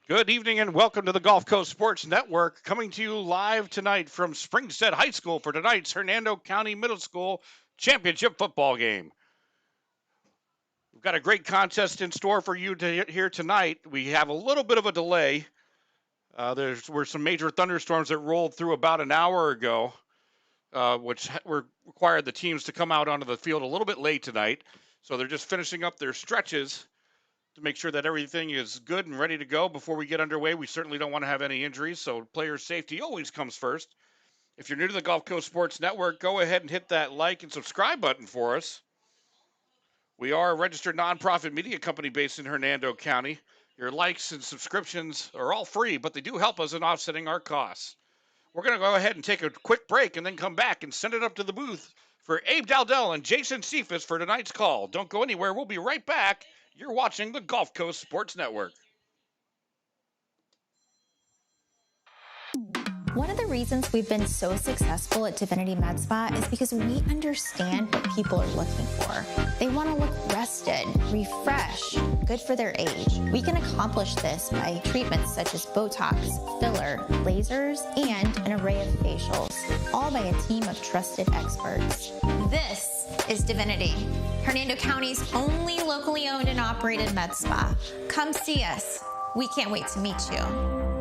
Good evening and welcome to the Gulf Coast Sports Network, coming to you live tonight from Springstead High School for tonight's Hernando County Middle School Championship football game. We've got a great contest in store for you here tonight. We have a little bit of a delay. There were some major thunderstorms that rolled through about an hour ago, which required the teams to come out onto the field a little bit late tonight. So they're just finishing up their stretches to make sure that everything is good and ready to go before we get underway. We certainly don't want to have any injuries, so player safety always comes first. If you're new to the Gulf Coast Sports Network, go ahead and hit that like and subscribe button for us. We are a registered nonprofit media company based in Hernando County. Your likes and subscriptions are all free, but they do help us in offsetting our costs. We're going to go ahead and take a quick break and then come back and send it up to the booth for Abe Dowdell and Jason Cephas for tonight's call. Don't go anywhere. We'll be right back. You're watching the Gulf Coast Sports Network. One of the reasons we've been so successful at Divinity Med Spa is because we understand what people are looking for. They want to look rested, refreshed, good for their age. We can accomplish this by treatments such as Botox, filler, lasers, and an array of facials, all by a team of trusted experts. This is Divinity, Hernando County's only locally owned and operated med spa. Come see us. We can't wait to meet you.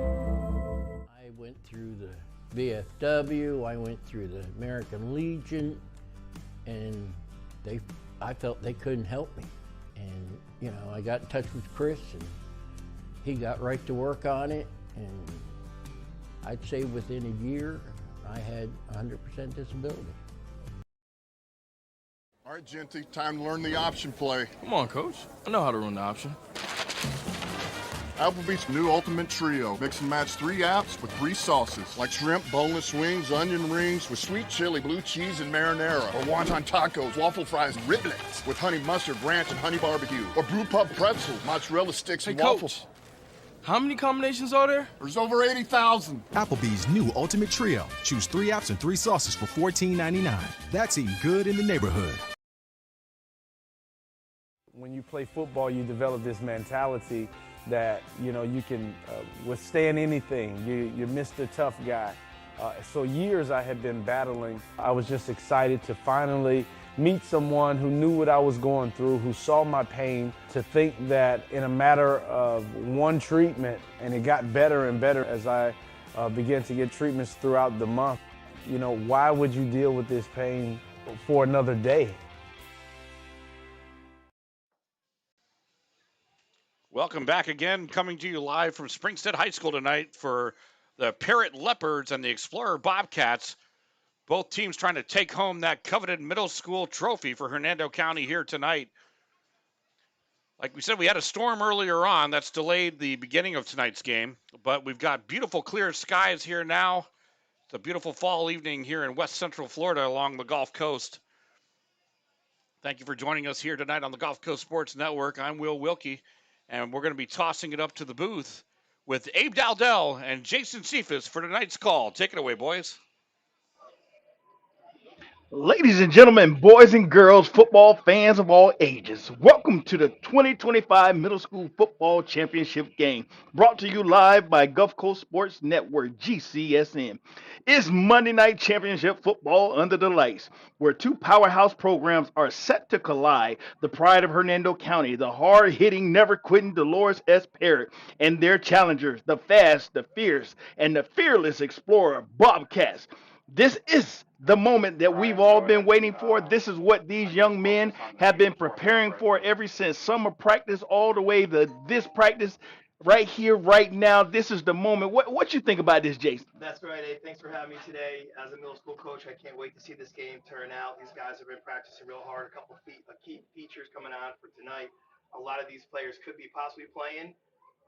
Through the VFW, I went through the American Legion, and I felt they couldn't help me. And I got in touch with Chris, and he got right to work on it, and I'd say within a year, I had 100% disability. All right, Genty, time to learn the option play. Come on, Coach. I know how to run the option. Applebee's new ultimate trio. Mix and match 3 apps with 3 sauces, like shrimp, boneless wings, onion rings with sweet chili, blue cheese, and marinara. Or wonton tacos, waffle fries, and riblets with honey mustard, ranch, and honey barbecue. Or brew pub pretzels, mozzarella sticks, and waffles. Coach, how many combinations are there? There's over 80,000. Applebee's new ultimate trio. Choose 3 apps and 3 sauces for $14.99. That's eating good in the neighborhood. When you play football, you develop this mentality that you can withstand anything. You're Mr. Tough Guy. So years I had been battling. I was just excited to finally meet someone who knew what I was going through, who saw my pain, to think that in a matter of one treatment, and it got better and better as I began to get treatments throughout the month. Why would you deal with this pain for another day? Welcome back again, coming to you live from Springstead High School tonight for the Parrott Leopards and the Explorer Bobcats. Both teams trying to take home that coveted middle school trophy for Hernando County here tonight. Like we said, we had a storm earlier on that's delayed the beginning of tonight's game, but we've got beautiful clear skies here now. It's a beautiful fall evening here in West Central Florida along the Gulf Coast. Thank you for joining us here tonight on the Gulf Coast Sports Network. I'm Will Wilkie. And we're going to be tossing it up to the booth with Abe Dowdell and Jason Cephas for tonight's call. Take it away, boys. Ladies and gentlemen, boys and girls, football fans of all ages, welcome to the 2025 Middle School Football Championship game, brought to you live by Gulf Coast Sports Network, GCSN. It's Monday Night Championship football under the lights, where 2 powerhouse programs are set to collide. The pride of Hernando County, the hard-hitting, never-quitting Dolores S. Parrott, and their challengers, the fast, the fierce, and the fearless Explorer Bobcats. This is the moment that we've all been waiting for. This is what these young men have been preparing for ever since summer practice all the way to this practice right here, right now. This is the moment. What you think about this, Jason? That's right, Abe. Thanks for having me today. As a middle school coach, I can't wait to see this game turn out. These guys have been practicing real hard. A couple of key features coming on for tonight. A lot of these players could be possibly playing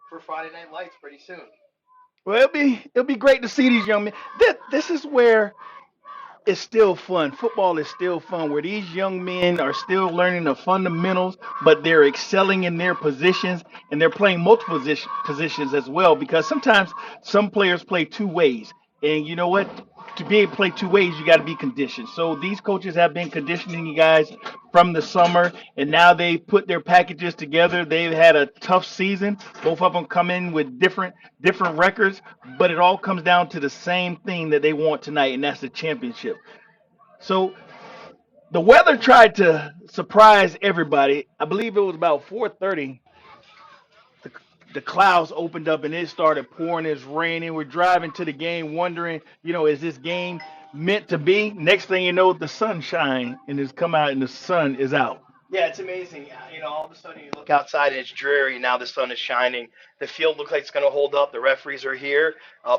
for Friday Night Lights pretty soon. Well, it'll be great to see these young men. This is where it's still fun. Football is still fun, where these young men are still learning the fundamentals, but they're excelling in their positions, and they're playing multiple positions as well, because sometimes some players play 2 ways. And you know what? To be able to play two ways, you got to be conditioned. So these coaches have been conditioning you guys from the summer, and now they put their packages together. They've had a tough season. Both of them come in with different records, but it all comes down to the same thing that they want tonight, and that's the championship. So the weather tried to surprise everybody. I believe it was about 4:30. The clouds opened up and it started pouring. It's raining. We're driving to the game, wondering, is this game meant to be? Next thing you know, the sunshine and it's come out and the sun is out. Yeah, it's amazing. All of a sudden you look outside and it's dreary. Now the sun is shining. The field looks like it's going to hold up. The referees are here.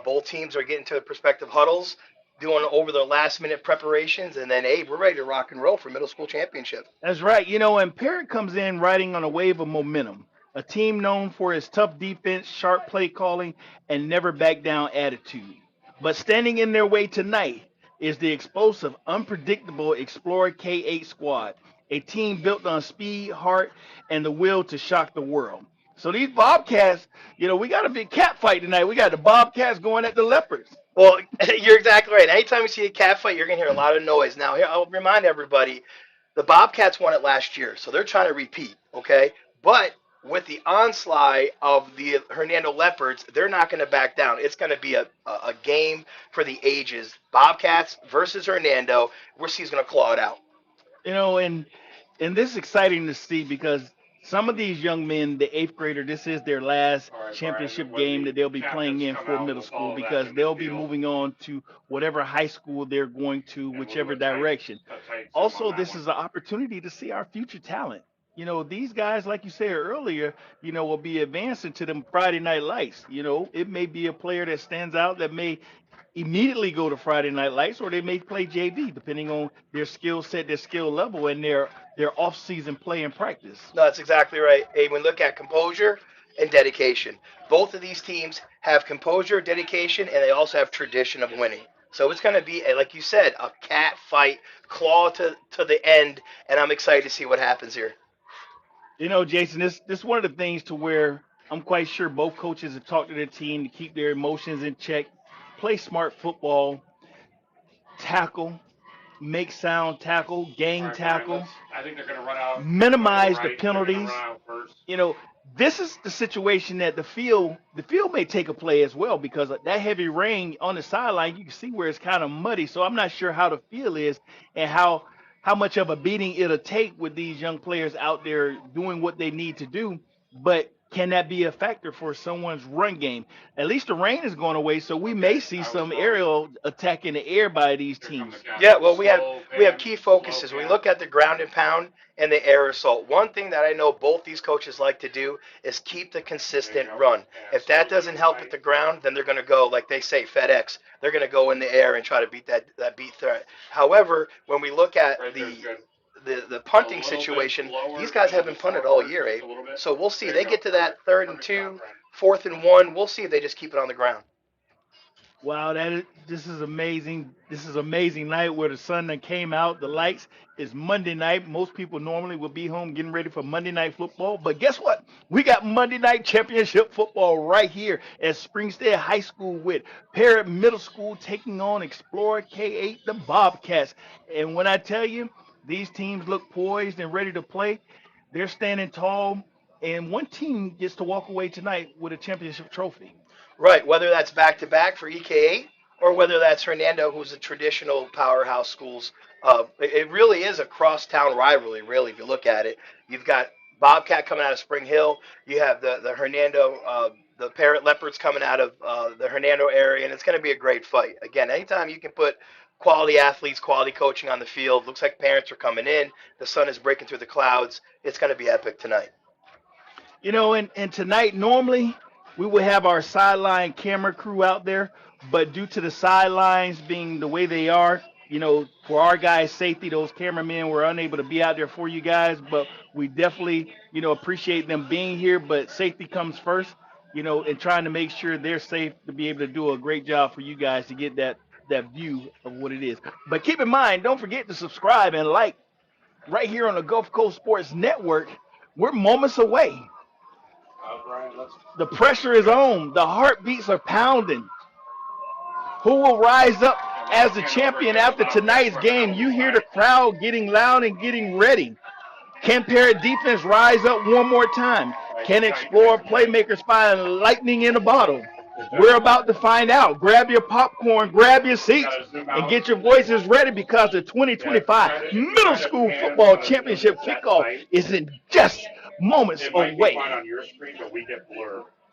Both teams are getting to prospective huddles, doing over their last minute preparations, and then, hey, we're ready to rock and roll for middle school championship. That's right. And Parrott comes in riding on a wave of momentum. A team known for its tough defense, sharp play calling, and never back down attitude. But standing in their way tonight is the explosive, unpredictable Explorer K8 squad, a team built on speed, heart, and the will to shock the world. So these Bobcats, we got a big cat fight tonight. We got the Bobcats going at the Leopards. Well, you're exactly right. Anytime you see a cat fight, you're going to hear a lot of noise. Now, here, I'll remind everybody, the Bobcats won it last year, so they're trying to repeat, okay? But with the onslaught of the Hernando Leopards, they're not going to back down. It's going to be a game for the ages. Bobcats versus Hernando. He's going to claw it out. And this is exciting to see because some of these young men, the eighth grader, this is their last championship game that they'll be playing in for middle school because they'll be moving on to whatever high school they're going to, whichever direction. Also, this is an opportunity to see our future talent. These guys, like you said earlier, will be advancing to them Friday Night Lights. It may be a player that stands out that may immediately go to Friday Night Lights, or they may play JV, depending on their skill set, their skill level, and their off-season play and practice. No, that's exactly right. Hey, when we look at composure and dedication, both of these teams have composure, dedication, and they also have tradition of winning. So it's going to be, like you said, a cat fight, claw to the end, and I'm excited to see what happens here. Jason, this is one of the things to where I'm quite sure both coaches have talked to their team to keep their emotions in check, play smart football, tackle, make sound tackle, gang tackle, I think they're going to run out. minimize the penalties. This is the situation that the field may take a play as well because of that heavy rain on the sideline. You can see where it's kind of muddy. So I'm not sure how the field is and how much of a beating it'll take with these young players out there doing what they need to do. But can that be a factor for someone's run game? At least the rain is going away, so we may see some aerial attack in the air by these teams. Yeah, well, we have key focuses. We look at the ground and pound and the air assault. One thing that I know both these coaches like to do is keep the consistent run. If that doesn't help at the ground, then they're going to go, like they say, FedEx. They're going to go in the air and try to beat that beat threat. However, when we look at the punting situation, these guys haven't punted all year, Abe. So we'll see. They get to that 3rd and 2, 4th and 1. We'll see if they just keep it on the ground. Wow, this is amazing. This is amazing night where the sun that came out. The lights is Monday night. Most people normally will be home getting ready for Monday Night Football. But guess what? We got Monday Night Championship Football right here at Springstead High School with Parrott Middle School taking on Explorer K8, the Bobcats. And when I tell you, these teams look poised and ready to play. They're standing tall, and one team gets to walk away tonight with a championship trophy. Right, whether that's back-to-back for EK8 or whether that's Hernando, who's a traditional powerhouse schools. It really is a cross-town rivalry, really, if you look at it. You've got Bobcat coming out of Spring Hill. You have the Hernando, the Parrott Leopards coming out of the Hernando area, and it's going to be a great fight. Again, anytime you can put quality athletes, quality coaching on the field, looks like parents are coming in, the sun is breaking through the clouds, it's going to be epic tonight. And tonight, normally, we would have our sideline camera crew out there, but due to the sidelines being the way they are, for our guys' safety, those cameramen were unable to be out there for you guys, but we definitely, appreciate them being here, but safety comes first, and trying to make sure they're safe to be able to do a great job for you guys to get that view of what it is. But keep in mind, don't forget to subscribe and like right here on the Gulf Coast Sports Network. We're moments away. The pressure is on. The heartbeats are pounding. Who will rise up as the champion after tonight's game? You hear the crowd getting loud and getting ready. Can Parrott defense rise up one more time? Can Explorer playmakers find lightning in a bottle? We're about to find out. Grab your popcorn, grab your seats, and get your voices ready because the 2025 Middle School Football Championship kickoff is in just moments away.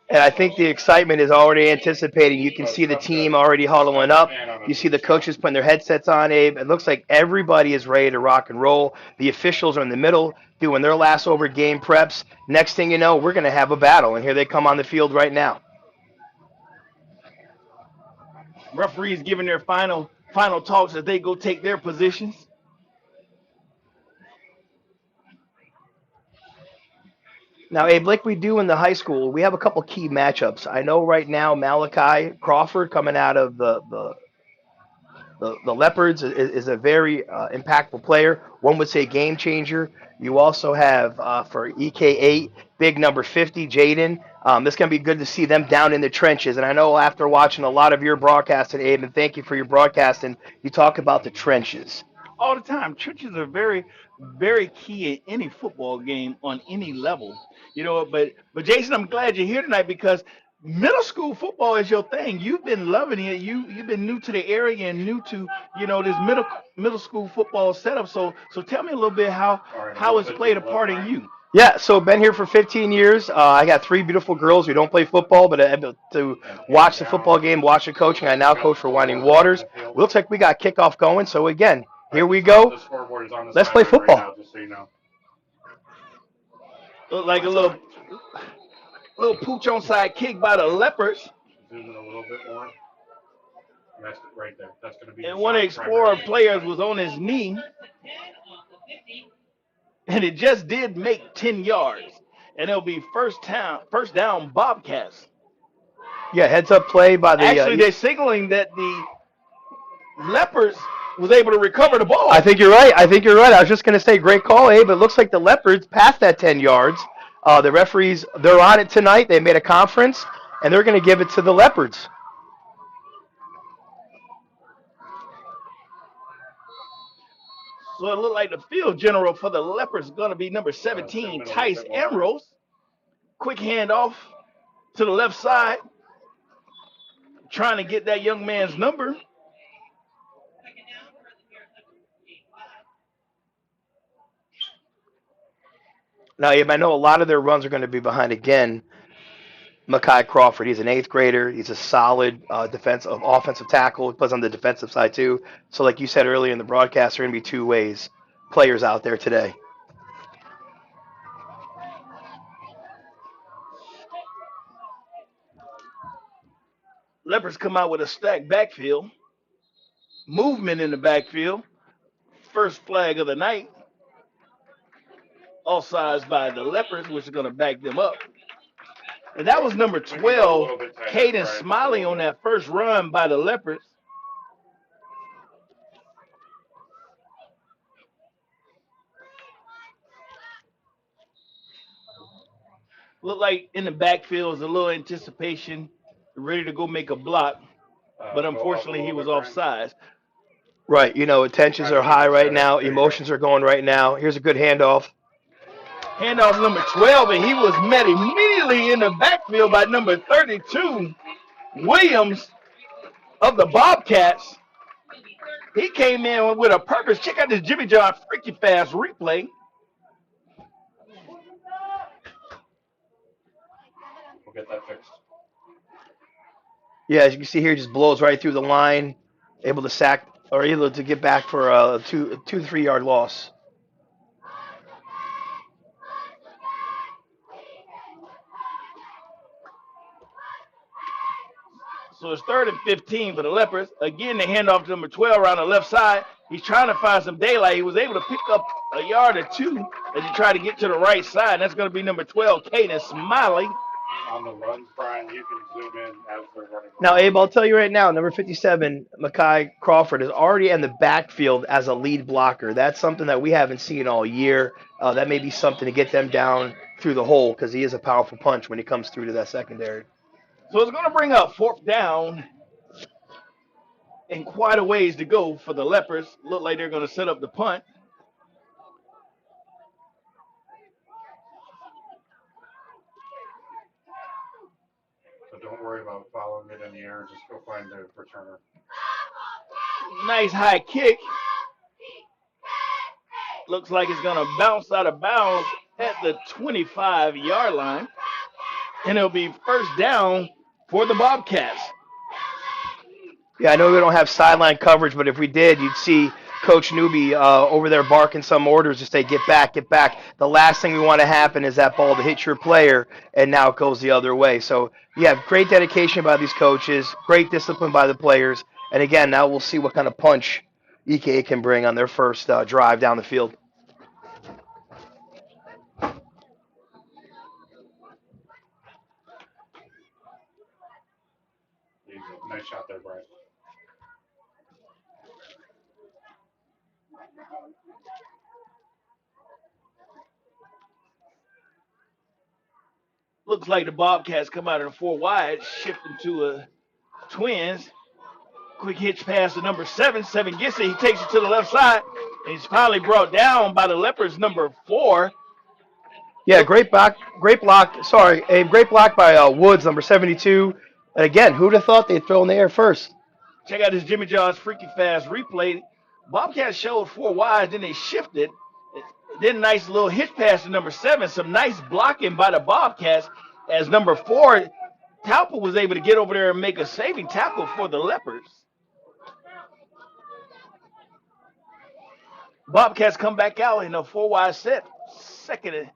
And I think the excitement is already anticipating. You can see the team already huddling up. You see the coaches putting their headsets on, Abe. It looks like everybody is ready to rock and roll. The officials are in the middle doing their last over game preps. Next thing you know, we're going to have a battle, and here they come on the field right now. Referees giving their final talks as they go take their positions. Now, Abe, like we do in the high school, we have a couple key matchups. I know right now Malachi Crawford coming out of the Leopards is a very impactful player. One would say game changer. You also have for EK8, big number 50, Jaden. It's going to be good to see them down in the trenches. And I know after watching a lot of your broadcasting, Abe, and thank you for your broadcasting, you talk about the trenches. All the time. Trenches are very, very key in any football game on any level. But Jason, I'm glad you're here tonight because middle school football is your thing. You've been loving it. You've been new to the area and new to this middle school football setup. So tell me a little bit how it's played a part in you. Yeah, so been here for 15 years. I got 3 beautiful girls who don't play football, but able to watch the football game, watch the coaching. I now coach for Winding Waters. Looks like we got kickoff going. So again, here we go. Let's play football. Look like a little pooch onside kick by the Leopards. Zoom in a little bit more. That's it right there. That's going to be. And one of the Explorer players was on his knee, and it just did make 10 yards. And it'll be first down Bobcats. Yeah, heads up play by the. Actually, they're signaling that the Leopards was able to recover the ball. I think you're right. I was just going to say, great call, Abe. It looks like the Leopards passed that 10 yards. The referees, they're on it tonight. They made a conference, and they're going to give it to the Leopards. So it looked like the field general for the Leopards is going to be number 17, Tice Ambrose. Quick handoff to the left side. Trying to get that young man's number. Now, Abe, I know a lot of their runs are going to be behind, again, Makai Crawford. He's an 8th grader. He's a solid offensive tackle. He plays on the defensive side, too. So like you said earlier in the broadcast, there are going to be 2 ways players out there today. Leopards come out with a stacked backfield. Movement in the backfield. First flag of the night. Offsides by the Leopards, which is going to back them up. And that was number 12, Caden Smiley, on that first run by the Leopards. Looked like in the backfield was a little anticipation, ready to go make a block, but unfortunately he was offsides. Right, tensions are high right now. Emotions are going right now. Here's a good handoff. Handoff number 12, and he was met immediately in the backfield by number 32, Williams of the Bobcats. He came in with a purpose. Check out this Jimmy John freaky fast replay. We'll get that fixed. Yeah, as you can see here, just blows right through the line, able to sack or able to get back for a 2 to 3 yard loss. So it's 3rd and 15 for the Leopards. Again, the handoff to number 12 around the left side. He's trying to find some daylight. He was able to pick up a yard or 2 as he tried to get to the right side. That's going to be number 12, Caden Smiley. On the runs, Brian, you can zoom in as they're running. Now, Abe, I'll tell you right now, number 57, Makai Crawford, is already in the backfield as a lead blocker. That's something that we haven't seen all year. That may be something to get them down through the hole because he is a powerful punch when he comes through to that secondary. So it's going to bring up 4th down And quite a ways to go for the Leopards. Look like they're going to set up the punt. So don't worry about following it in the air. Just go find the returner. Nice high kick. Looks like it's going to bounce out of bounds at the 25-yard line. And it'll be first down for the Bobcats. Yeah, I know we don't have sideline coverage, but if we did, you'd see Coach Newby over there barking some orders to say, get back, get back. The last thing we want to happen is that ball to hit your player, and now it goes the other way. So, yeah, great dedication by these coaches, great discipline by the players. And, again, now we'll see what kind of punch EKA can bring on their first drive down the field. Nice shot there, Brian. Looks like the Bobcats come out of the 4 wide, shifting to a Twins. Quick hitch pass to number 7. 7 gets it. He takes it to the left side. And he's finally brought down by the Leopards, number 4. Yeah, great block. Sorry, a great block by Woods, number 72. And again, who'd have thought they'd throw in the air first? Check out this Jimmy John's freaky fast replay. Bobcats showed 4 wide, then they shifted. Then nice little hitch pass to number 7. Some nice blocking by the Bobcats as number 4, Taupo, was able to get over there and make a saving tackle for the Leopards. Bobcats come back out in a 4 wide set. Second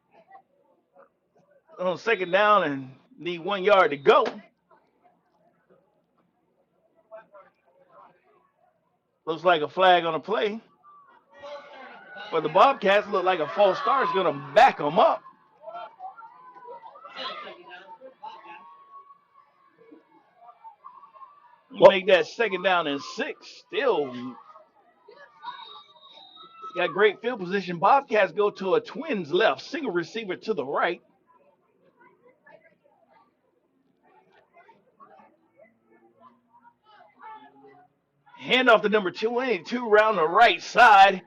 down and need 1 yard to go. Looks like a flag on the play. For the Bobcats, look like a false start is going to back them up. Make that 2nd down and 6. Still got great field position. Bobcats go to a Twins left, single receiver to the right. Hand off to number 22 around the right side.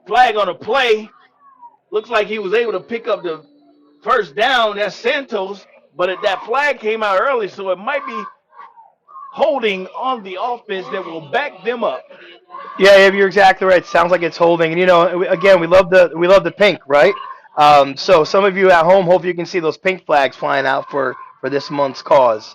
Flag on the play. Looks like he was able to pick up the first down. That's Santos. But that flag came out early, so it might be holding on the offense that will back them up. Yeah, you're exactly right. Sounds like it's holding. And, again, we love the pink, right? So some of you at home, hope you can see those pink flags flying out for this month's cause.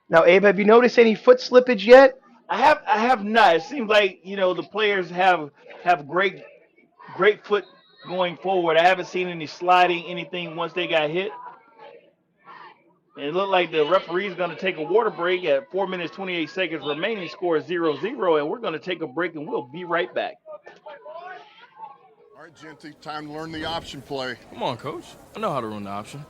Now, Abe, have you noticed any foot slippage yet? I have not. It seems like, the players have great foot going forward. I haven't seen any sliding, anything once they got hit. And it looked like the referee's going to take a water break at 4 minutes, 28 seconds remaining, score 0-0, and we're going to take a break, and we'll be right back. All right, Genty, time to learn the option play. Come on, Coach. I know how to run the option.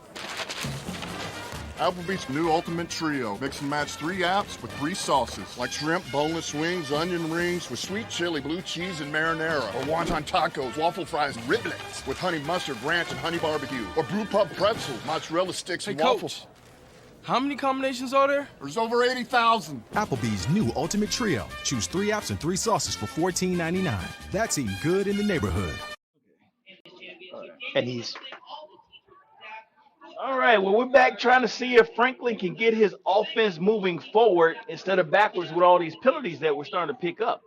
Applebee's new ultimate trio. Mix and match 3 apps with 3 sauces, like shrimp, boneless wings, onion rings with sweet chili, blue cheese, and marinara. Or wonton tacos, waffle fries, and riblets with honey mustard, ranch, and honey barbecue. Or brew pub pretzels, mozzarella sticks, and waffles. Coach, how many combinations are there? There's over 80,000. Applebee's new ultimate trio. Choose 3 apps and 3 sauces for $14.99. That's eating good in the neighborhood. And he's... All right, well, we're back trying to see if Franklin can get his offense moving forward instead of backwards with all these penalties that we're starting to pick up.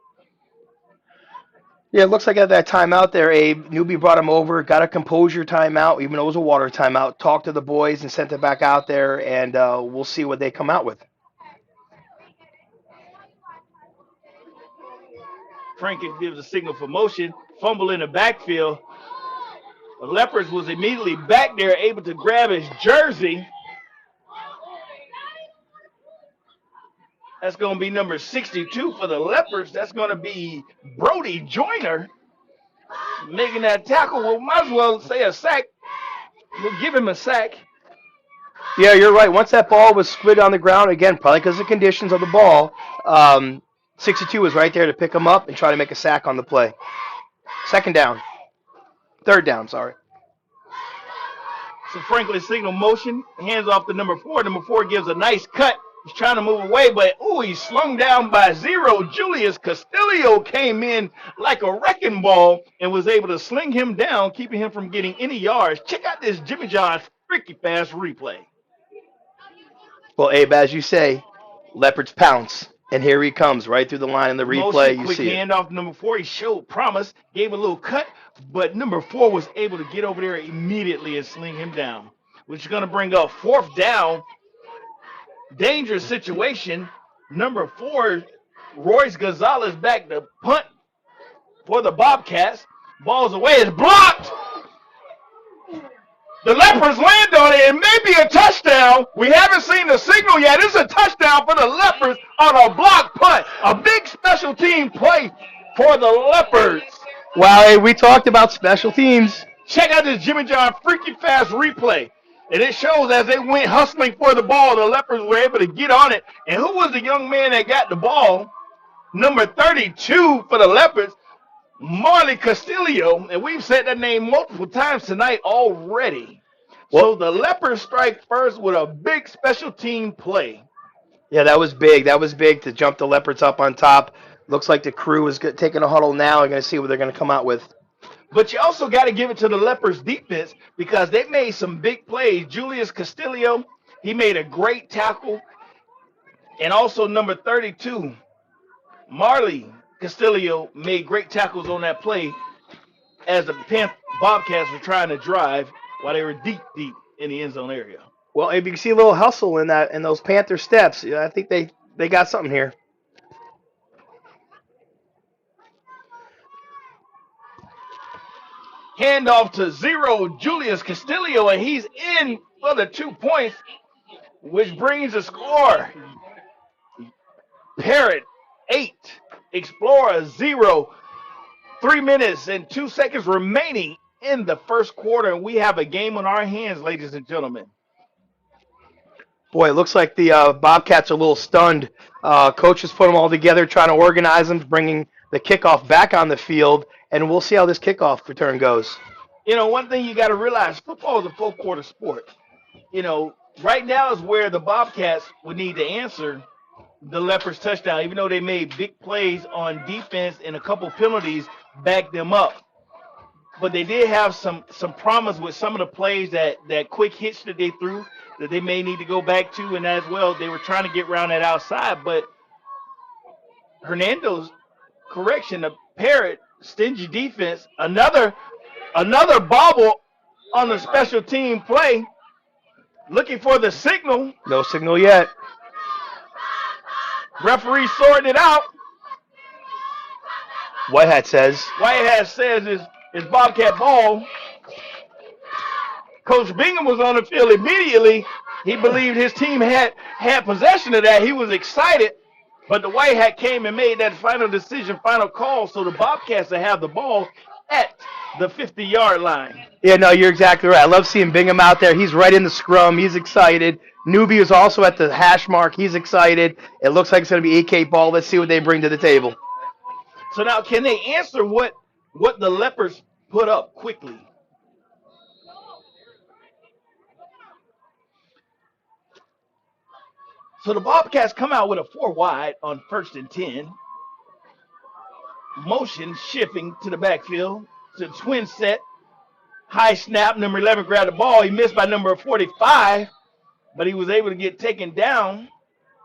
Yeah, it looks like at that timeout there, Abe, Newby brought him over, got a composure timeout, even though it was a water timeout, talked to the boys and sent it back out there, and we'll see what they come out with. Franklin gives a signal for motion, fumble in the backfield. The Leopards was immediately back there, able to grab his jersey. That's going to be number 62 for the Leopards. That's going to be Brody Joyner making that tackle. Well, might as well say a sack. We'll give him a sack. Yeah, you're right. Once that ball was slid on the ground, again, probably because of the conditions of the ball, 62 was right there to pick him up and try to make a sack on the play. 2nd down. 3rd down, sorry. So Franklin signal motion, hands off to number 4. Number 4 gives a nice cut. He's trying to move away, but he's slung down by 0. Julius Castillo came in like a wrecking ball and was able to sling him down, keeping him from getting any yards. Check out this Jimmy John freaky fast replay. Well, Abe, as you say, Leopards pounce. And here he comes right through the line in the replay. You Quick see hand off number 4. He showed promise, gave a little cut, but number 4 was able to get over there immediately and sling him down, which is going to bring up 4th down. Dangerous situation. Number 4, Royce Gonzalez back to punt for the Bobcats. Ball's away. It's blocked. The Leopards land on it. It may be a touchdown. We haven't seen the signal yet. It's a touchdown for the Leopards on a block punt. A big special team play for the Leopards. Wow, hey, we talked about special teams. Check out this Jimmy John freaking fast replay. And it shows as they went hustling for the ball, the Leopards were able to get on it. And who was the young man that got the ball? Number 32 for the Leopards, Marley Castillo. And we've said that name multiple times tonight already. So the Leopards strike first with a big special team play. Yeah, that was big. That was big to jump the Leopards up on top. Looks like the crew is taking a huddle now. They're going to see what they're going to come out with. But you also got to give it to the Leopards defense because they made some big plays. Julius Castillo, he made a great tackle. And also number 32, Marley Castillo made great tackles on that play as the Bobcats were trying to drive while they were deep in the end zone area. Well, if you can see a little hustle in those Panther steps, I think they got something here. Handoff to 0, Julius Castillo, and he's in for the 2 points, which brings the score. Parrott 8, Explorer 0. 3 minutes and 2 seconds remaining in the first quarter, and we have a game on our hands, ladies and gentlemen. Boy, it looks like the Bobcats are a little stunned. Coaches put them all together, trying to organize them, bringing the kickoff back on the field, and we'll see how this kickoff return goes. You know, one thing you got to realize, football is a full-quarter sport. You know, right now is where the Bobcats would need to answer the Leopards touchdown, even though they made big plays on defense and a couple penalties backed them up. But they did have some promise with some of the plays that quick hits that they threw that they may need to go back to, and as well, they were trying to get around that outside. But Hernando's correction, the Parrott, stingy defense, another bobble on the special team play. Looking for the signal. No signal yet. Referee sorting it out. Whitehat says it's Bobcat ball. Coach Bingham was on the field immediately. He believed his team had possession of that. He was excited. But the White Hat came and made that final decision, final call, so the Bobcats will have the ball at the 50-yard line. Yeah, no, you're exactly right. I love seeing Bingham out there. He's right in the scrum. He's excited. Newbie is also at the hash mark. He's excited. It looks like it's going to be AK ball. Let's see what they bring to the table. So now can they answer what the Leopards put up quickly? So the Bobcats come out with a 4 wide on 1st and 10. Motion shifting to the backfield. To the twin set. High snap. Number 11 grabbed the ball. He missed by number 45. But he was able to get taken down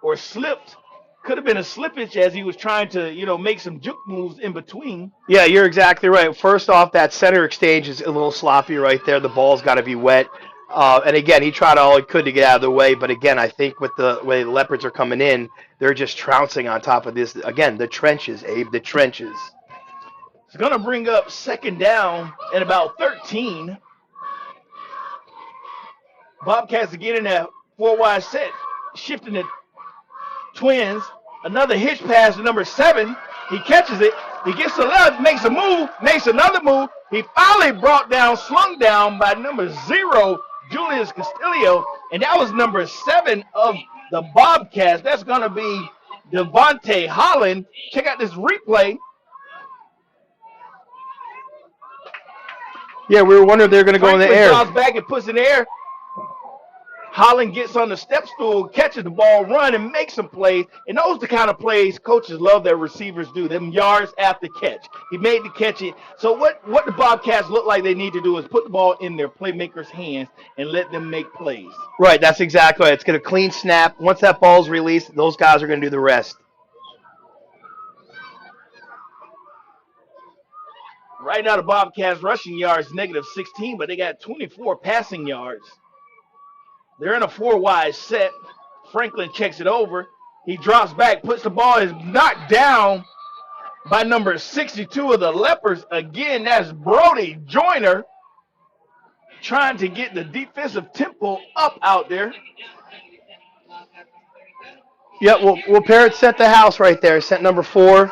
or slipped. Could have been a slippage as he was trying to, make some juke moves in between. Yeah, you're exactly right. First off, that center exchange is a little sloppy right there. The ball's got to be wet. And again, he tried all he could to get out of the way. But again, I think with the way the Leopards are coming in, they're just trouncing on top of this. Again, the trenches, Abe, the trenches. It's going to bring up 2nd down and about 13. Bobcats are getting that 4 wide set, shifting the twins. Another hitch pass to number 7. He catches it. He gets to the left, makes a move, makes another move. He finally slung down by number 0, Julius Castillo, and that was number 7 of the Bobcats. That's going to be Devontae Holland. Check out this replay. Yeah, we were wondering if they were going to go in the air. Drops back and puts in the air. Holland gets on the step stool, catches the ball, run, and makes some plays. And those are the kind of plays coaches love that receivers do, them yards after catch. He made the catch. So what the Bobcats look like they need to do is put the ball in their playmakers' hands and let them make plays. Right, that's exactly right. It's going to clean snap. Once that ball's released, those guys are going to do the rest. Right now, the Bobcats rushing yards -16, but they got 24 passing yards. They're in a 4-wide set. Franklin checks it over. He drops back, puts the ball, is knocked down by number 62 of the Leopards. Again, that's Brody Joyner trying to get the defensive tempo up out there. Yeah, well, Parrott sent the house right there, sent number 4.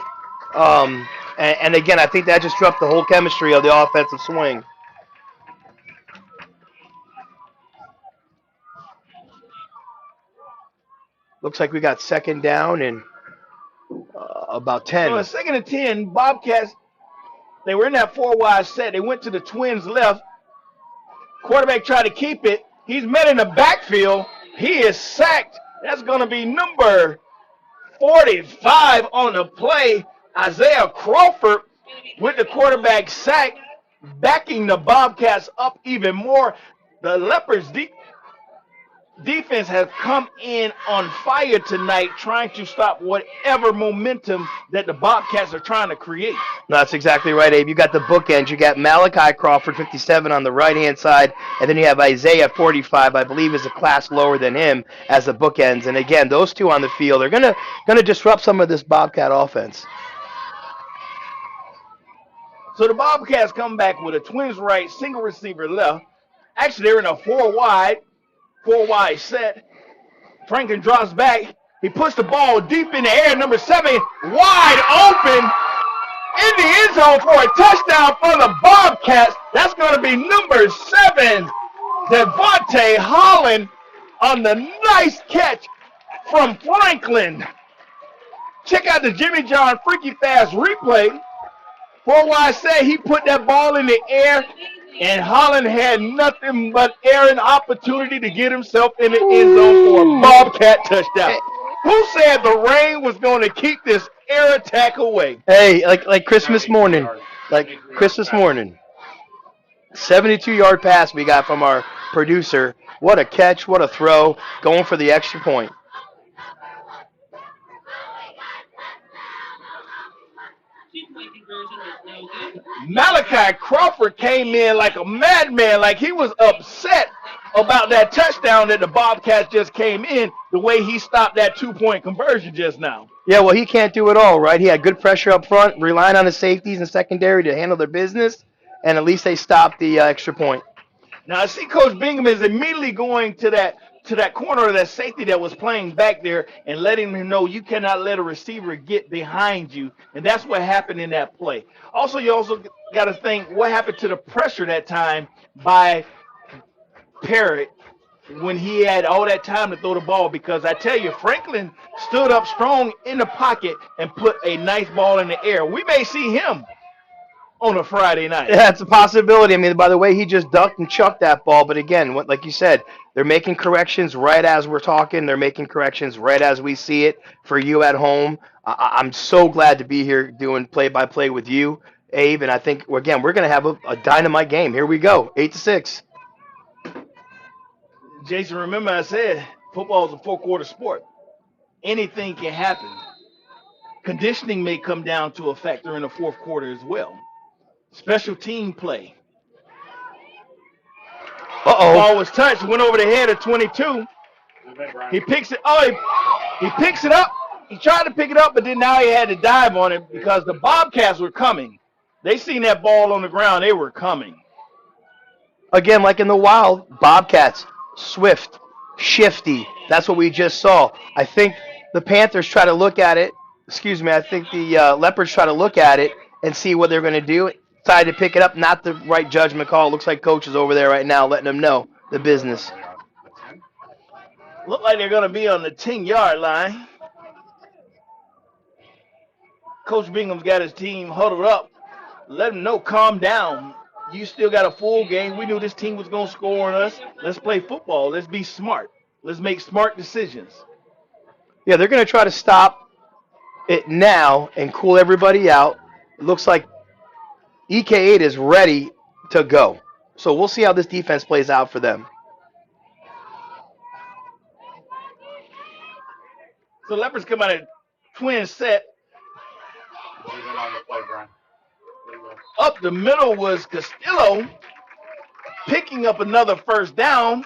And again, I think that just dropped the whole chemistry of the offensive swing. Looks like we got second down and about 10. So, second and 10, Bobcats, they were in that 4-wide set. They went to the Twins' left. Quarterback tried to keep it. He's met in the backfield. He is sacked. That's going to be number 45 on the play. Isaiah Crawford with the quarterback sack, backing the Bobcats up even more. The Leopards' defense has come in on fire tonight, trying to stop whatever momentum that the Bobcats are trying to create. No, that's exactly right, Abe. You got the bookends. You got Malachi Crawford, 57, on the right-hand side, and then you have Isaiah, 45, I believe is a class lower than him, as the bookends. And again, those two on the field are gonna disrupt some of this Bobcat offense. So the Bobcats come back with a Twins right, single receiver left. Actually, they're in a 4-wide set. Franklin drops back. He puts the ball deep in the air. Number 7, wide open in the end zone for a touchdown for the Bobcats. That's going to be number 7, Devontae Holland, on the nice catch from Franklin. Check out the Jimmy John Freaky Fast replay. 4-wide set, he put that ball in the air, and Holland had nothing but air and opportunity to get himself in the end zone for a Bobcat touchdown. Who said the rain was going to keep this air attack away? Hey, like Christmas morning. Like Christmas morning. 72-yard pass we got from our producer. What a catch, what a throw, going for the extra point. Malachi Crawford came in like a madman, like he was upset about that touchdown that the Bobcats just came in, the way he stopped that 2-point conversion just now. Yeah, well, he can't do it all, right? He had good pressure up front, relying on the safeties and secondary to handle their business, and at least they stopped the extra point. Now, I see Coach Bingham is immediately going to that corner of that safety that was playing back there and letting him know you cannot let a receiver get behind you, and that's what happened in that play. Also, you also got to think what happened to the pressure that time by Parrott when he had all that time to throw the ball, because I tell you, Franklin stood up strong in the pocket and put a nice ball in the air. We may see him on a Friday night. Yeah, it's a possibility. I mean, by the way, he just ducked and chucked that ball. But again, like you said, they're making corrections right as we're talking. They're making corrections right as we see it for you at home. I'm so glad to be here doing play-by-play with you, Abe. And I think, again, we're going to have a dynamite game. Here we go, 8-6. Jason, remember I said football is a 4-quarter sport. Anything can happen. Conditioning may come down to a factor in the fourth quarter as well. Special team play. Uh-oh. Ball was touched, went over the head of 22. He picks it. He picks it up. He tried to pick it up, but then now he had to dive on it because the Bobcats were coming. They seen that ball on the ground. They were coming. Again, like in the wild, Bobcats, swift, shifty. That's what we just saw. I think the Panthers try to look at it. I think the Leopards try to look at it and see what they're going to do. Decided to pick it up. Not the right judgment call. Looks like Coach is over there right now letting them know the business. Look like they're going to be on the 10-yard line. Coach Bingham's got his team huddled up. Let them know, calm down. you still got a full game. We knew this team was going to score on us. Let's play football. Let's be smart. Let's make smart decisions. Yeah, they're going to try to stop it now and cool everybody out. It looks like EK8 is ready to go. So we'll see how this defense plays out for them. So Leopards come out at twin set. Up the middle was Castillo picking up another first down.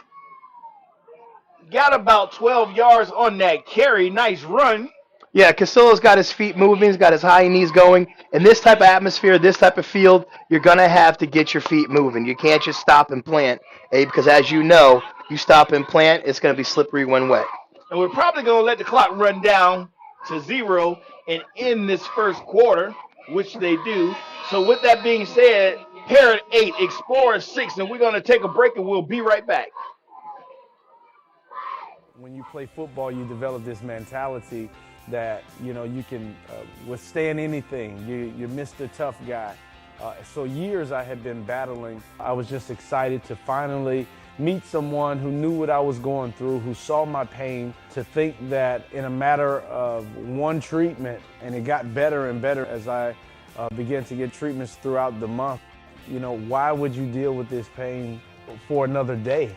Got about 12 yards on that carry. Nice run. Yeah, Castillo's got his feet moving. He's got his high knees going. In this type of atmosphere, this type of field, you're going to have to get your feet moving. You can't just stop and plant, because as you know, you stop and plant, it's going to be slippery when wet. And we're probably going to let the clock run down to 0 and end this first quarter, which they do. So with that being said, Parrott 8, Explorer 6, and we're going to take a break and we'll be right back. When you play football, you develop this mentality that, you can withstand anything. You're Mr. Tough Guy. So years I had been battling. I was just excited to finally meet someone who knew what I was going through, who saw my pain, to think that in a matter of one treatment, and it got better and better as I began to get treatments throughout the month. Why would you deal with this pain for another day?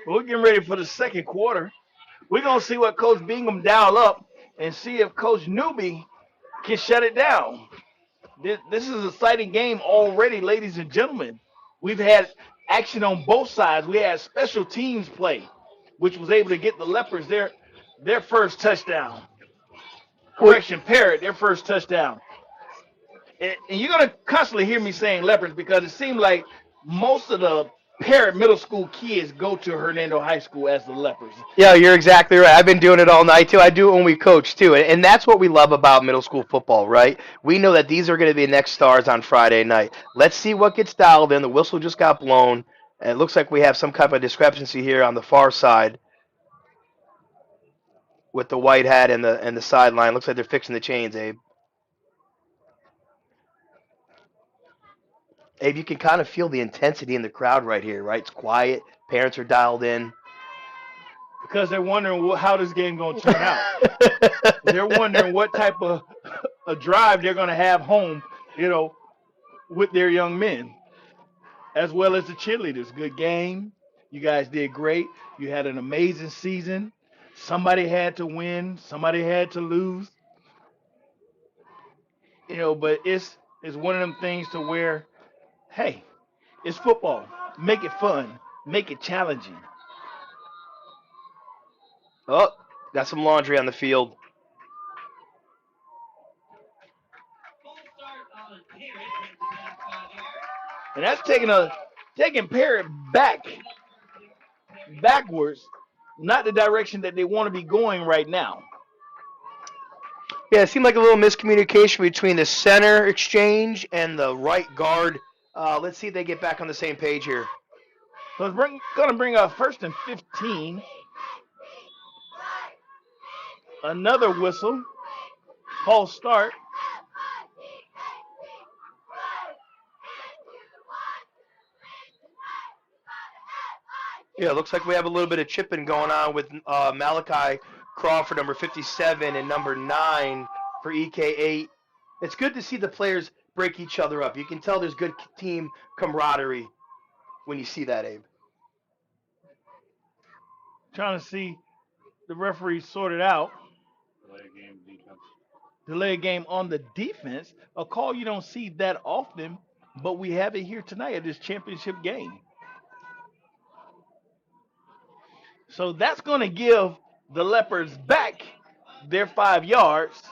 We're getting ready for the second quarter. We're going to see what Coach Bingham dial up and see if Coach Newby can shut it down. This is an exciting game already, ladies and gentlemen. We've had action on both sides. We had special teams play, which was able to get the Leopards their first touchdown. Correction, Parrott, their first touchdown. And you're going to constantly hear me saying Leopards because it seems like most of the Parrott Middle School kids go to Hernando High School as the Leopards. Yeah, you're exactly right. I've been doing it all night, too. I do it when we coach, too. And that's what we love about middle school football, right? We know that these are going to be the next stars on Friday night. Let's see what gets dialed in. The whistle just got blown. And it looks like we have some kind of discrepancy here on the far side with the white hat and the sideline. Looks like they're fixing the chains, Abe. Abe, you can kind of feel the intensity in the crowd right here, right? It's quiet. Parents are dialed in. Because they're wondering how this game going to turn out. They're wondering what type of a drive they're going to have home, with their young men, as well as the cheerleaders. Good game. You guys did great. You had an amazing season. Somebody had to win. Somebody had to lose. But it's one of them things to where, hey, it's football. Make it fun. Make it challenging. Oh, got some laundry on the field. And that's taking Parrott backwards, not the direction that they want to be going right now. Yeah, it seemed like a little miscommunication between the center exchange and the right guard. Let's see if they get back on the same page here. So it's going to bring up 1st and 15. Another whistle. False start. Yeah, it looks like we have a little bit of chipping going on with Malachi Crawford, number 57, and number 9 for EK8. It's good to see the players break each other up. You can tell there's good team camaraderie when you see that, Abe. Trying to see the referee sort it out. Delay game on the defense. A call you don't see that often, but we have it here tonight at this championship game. So that's going to give the Leopards back their 5 yards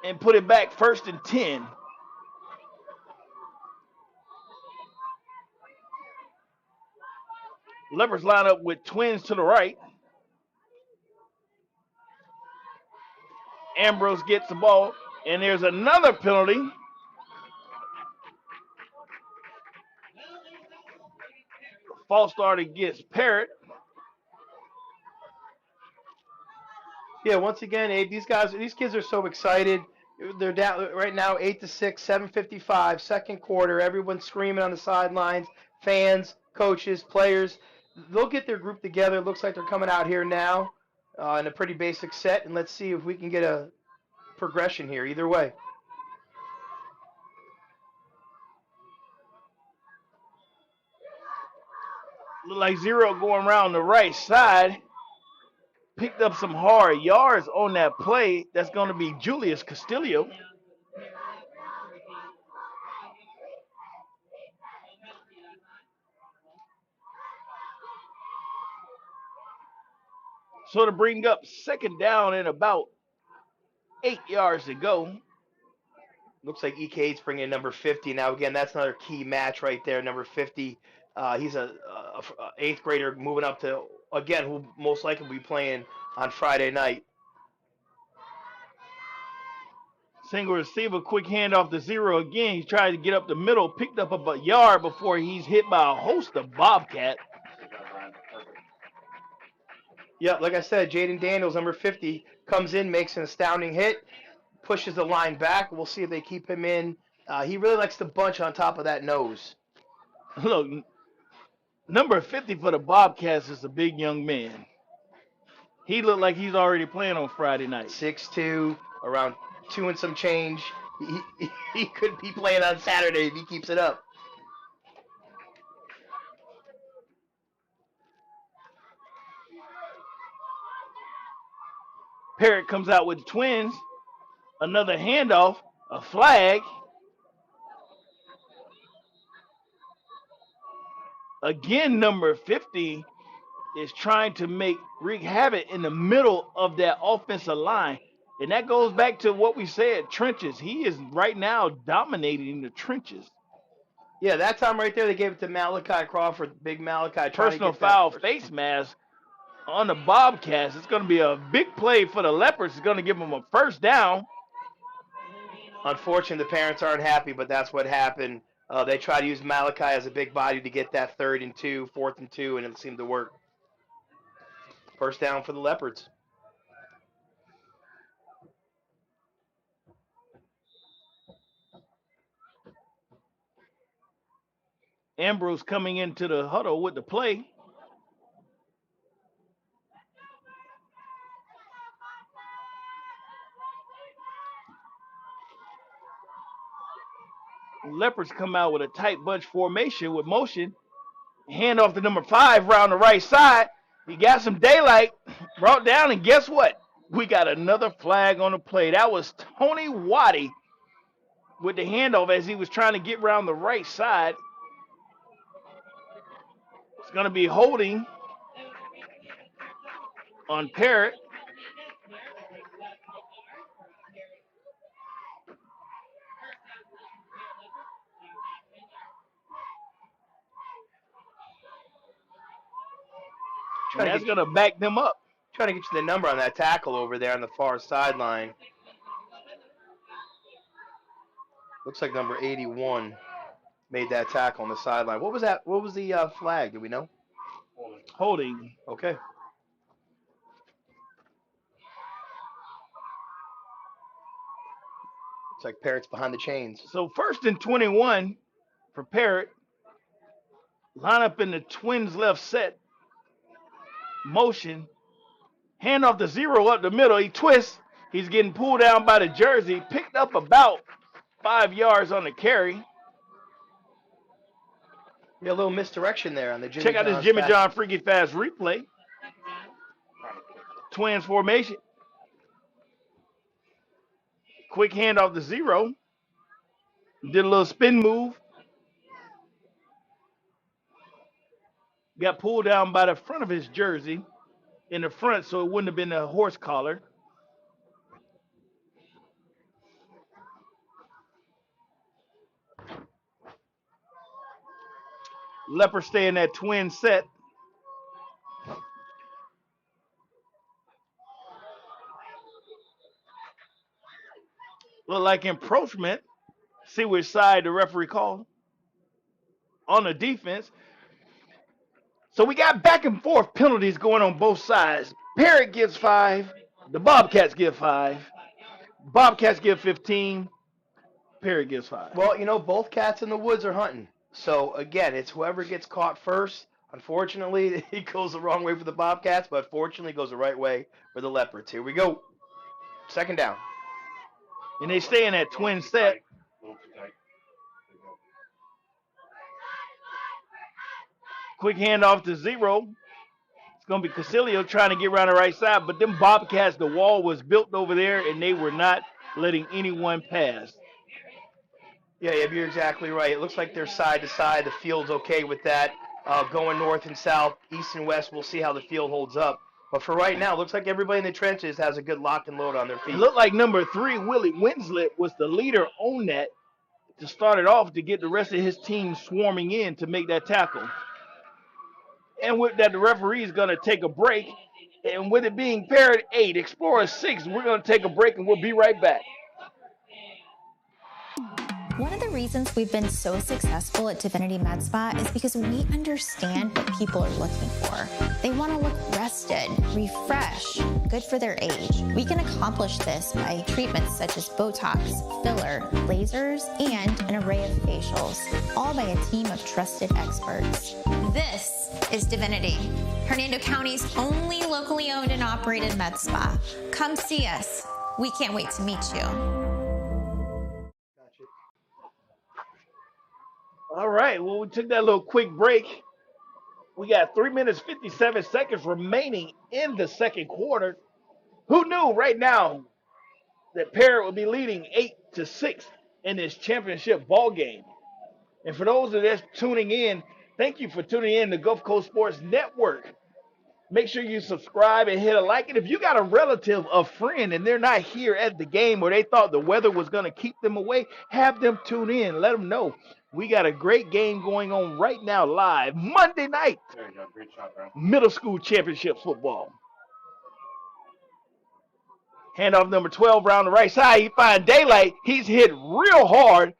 and put it back 1st and 10. Leopards line up with twins to the right. Ambrose gets the ball, and there's another penalty. false start against Parrott. Yeah, once again, Abe, these kids are so excited. They're down right now, 8-6, 7:55, second quarter. Everyone's screaming on the sidelines. Fans, coaches, players. They'll get their group together. It looks like they're coming out here now in a pretty basic set, and let's see if we can get a progression here. Either way. Look like Zero going around the right side. Picked up some hard yards on that play. That's going to be Julius Castillo. So to bring up second down and about 8 yards to go. Looks like EK's bringing in number 50. Now, again, that's another key match right there, number 50. He's a 8th grader moving up to, again, who most likely will be playing on Friday night. Single receiver, quick handoff to Zero again. He tried to get up the middle, picked up a yard before he's hit by a host of Bobcat. Yeah, like I said, Jaden Daniels, number 50, comes in, makes an astounding hit, pushes the line back. We'll see if they keep him in. He really likes to bunch on top of that nose. Look, number 50 for the Bobcats is a big young man. He looked like he's already playing on Friday night. 6'2", around 2 and some change. He could be playing on Saturday if he keeps it up. Parrott comes out with the Twins. Another handoff, a flag. Again, number 50 is trying to wreak havoc in the middle of that offensive line. And that goes back to what we said, trenches. He is right now dominating the trenches. Yeah, that time right there, they gave it to Malachi Crawford, big Malachi. Personal foul, face mask on the Bobcats. It's going to be a big play for the Leopards. It's going to give them a first down. Unfortunately, the parents aren't happy, but that's what happened. They tried to use Malachi as a big body to get that 3rd and 2, 4th and 2, and it seemed to work. First down for the Leopards. Ambrose coming into the huddle with the play. Leopards come out with a tight bunch formation with motion. Hand off to number 5 round the right side. He got some daylight, brought down, and guess what? We got another flag on the play. That was Tony Waddy with the handoff as he was trying to get around the right side. It's going to be holding on Parrott. And that's going to back them up. Trying to get you the number on that tackle over there on the far sideline. Looks like number 81 made that tackle on the sideline. What was that? What was the flag? Do we know? Holding. Okay. Looks like Parrott's behind the chains. So 1st and 21 for Parrott. Line up in the Twins left set. Motion. Hand off to Zero up the middle. He twists. He's getting pulled down by the jersey. Picked up about 5 yards on the carry. Yeah, a little misdirection there on the Jimmy Check out this Jimmy John freaky fast replay. Twins formation. Quick handoff to Zero. Did a little spin move. Got pulled down by the front of his jersey in the front, so it wouldn't have been a horse collar. Leopard stay in that twin set. Look like encroachment. See which side the referee called. On the defense. So we got back and forth penalties going on both sides. Parrott gives 5. The Bobcats give 5. Bobcats give 15. Parrott gives 5. Well, both cats in the woods are hunting. So, again, it's whoever gets caught first. Unfortunately, it goes the wrong way for the Bobcats, but fortunately, it goes the right way for the Leopards. Here we go. Second down. And they stay in that twin set. A little too tight. There you go. Quick handoff to 0. It's going to be Casilio trying to get around the right side, but them Bobcats, the wall was built over there, and they were not letting anyone pass. Yeah, you're exactly right. It looks like they're side to side. The field's okay with that. Going north and south, east and west, we'll see how the field holds up. But for right now, it looks like everybody in the trenches has a good lock and load on their feet. It looked like number 3, Willie Winslet, was the leader on that to start it off to get the rest of his team swarming in to make that tackle. And with that, the referee is going to take a break. And with it being Parrott 8, Explorer 6, we're going to take a break and we'll be right back. One of the reasons we've been so successful at Divinity Med Spa is because we understand what people are looking for. They want to look rested, refreshed, good for their age. We can accomplish this by treatments such as Botox, filler, lasers, and an array of facials, all by a team of trusted experts. This is Divinity, Hernando County's only locally owned and operated med spa. Come see us. We can't wait to meet you. All right, well, we took that little quick break. We got 3 minutes, 57 seconds remaining in the second quarter. Who knew right now that Parrott would be leading 8-6 in this championship ball game? And for those of us tuning in, thank you for tuning in to Gulf Coast Sports Network. Make sure you subscribe and hit a like. And if you got a relative, a friend, and they're not here at the game or they thought the weather was going to keep them away, have them tune in. Let them know. We got a great game going on right now live, Monday night. There you go. Great shot, bro. Middle school championship football. Handoff number 12 around the right side. He finds daylight. He's hit real hard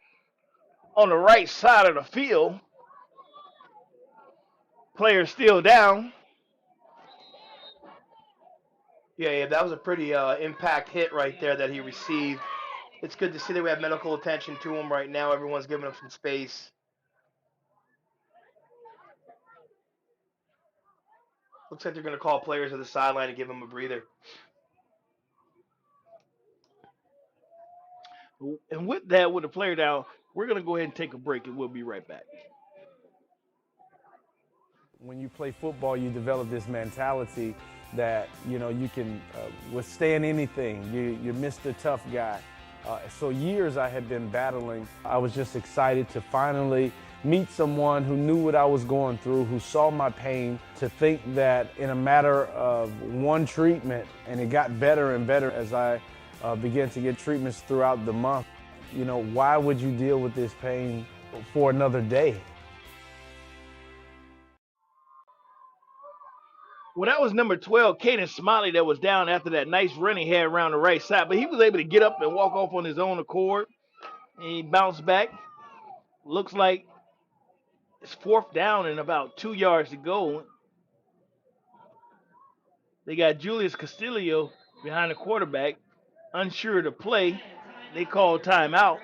on the right side of the field. Player still down. Yeah, that was a pretty impact hit right there that he received. It's good to see that we have medical attention to him right now. Everyone's giving him some space. Looks like they're going to call players to the sideline and give him a breather. And with that, with the player down, we're going to go ahead and take a break, and we'll be right back. When you play football, you develop this mentality that, you can withstand anything. You're Mr. Tough Guy. So years I had been battling. I was just excited to finally meet someone who knew what I was going through, who saw my pain, to think that in a matter of one treatment, and it got better and better as I began to get treatments throughout the month. Why would you deal with this pain for another day? Well, that was number 12, Caden Smiley, that was down after that nice run he had around the right side. But he was able to get up and walk off on his own accord. And he bounced back. Looks like it's 4th down and about 2 yards to go. They got Julius Castillo behind the quarterback, unsure to play. They called timeout.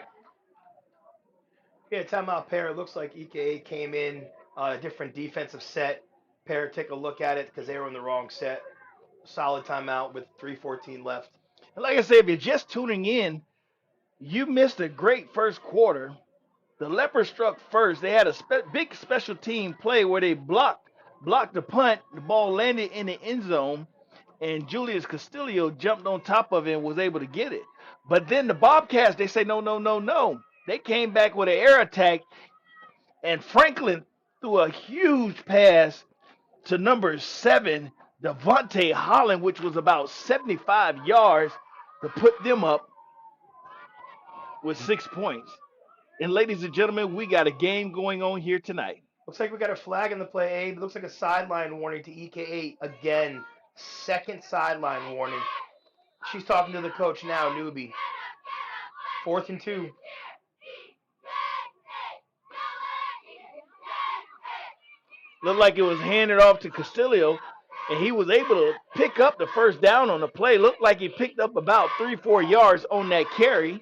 Yeah, timeout. Parrott. Looks like EKA came in a different defensive set. Parrott, take a look at it because they were in the wrong set. Solid timeout with 3:14 left. And like I said, if you're just tuning in, you missed a great first quarter. The Leopard struck first. They had a big special team play where they blocked the punt. The ball landed in the end zone, and Julius Castillo jumped on top of it and was able to get it. But then the Bobcats, they say, no. They came back with an air attack, and Franklin threw a huge pass to number 7, Devontae Holland, which was about 75 yards to put them up with 6 points. And ladies and gentlemen, we got a game going on here tonight. Looks like we got a flag in the play, Abe. Looks like a sideline warning to EKA again. Second sideline warning. She's talking to the coach now, Newbie. 4th and 2. Looked like it was handed off to Castillo, and he was able to pick up the first down on the play. Looked like he picked up about 3-4 yards on that carry.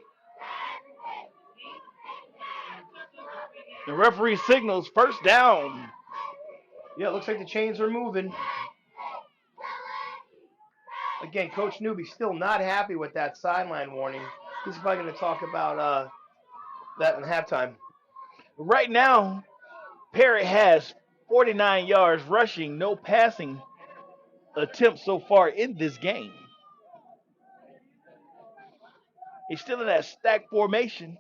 The referee signals first down. Yeah, it looks like the chains are moving. Again, Coach Newby still not happy with that sideline warning. He's probably going to talk about that in halftime. Right now, Parrott has 49 yards rushing, no passing attempts so far in this game. He's still in that stack formation.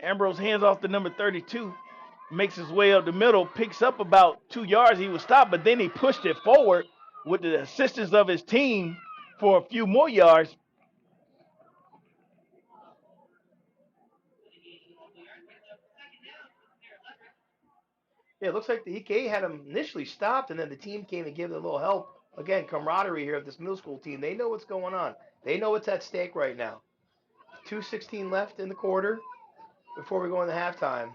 Ambrose hands off to number 32, makes his way up the middle, picks up about 2 yards. He was stopped, but then he pushed it forward with the assistance of his team for a few more yards. Yeah, it looks like the EK had him initially stopped, and then the team came and gave it a little help. Again, camaraderie here of this middle school team. They know what's going on. They know what's at stake right now. 2:16 left in the quarter before we go into halftime.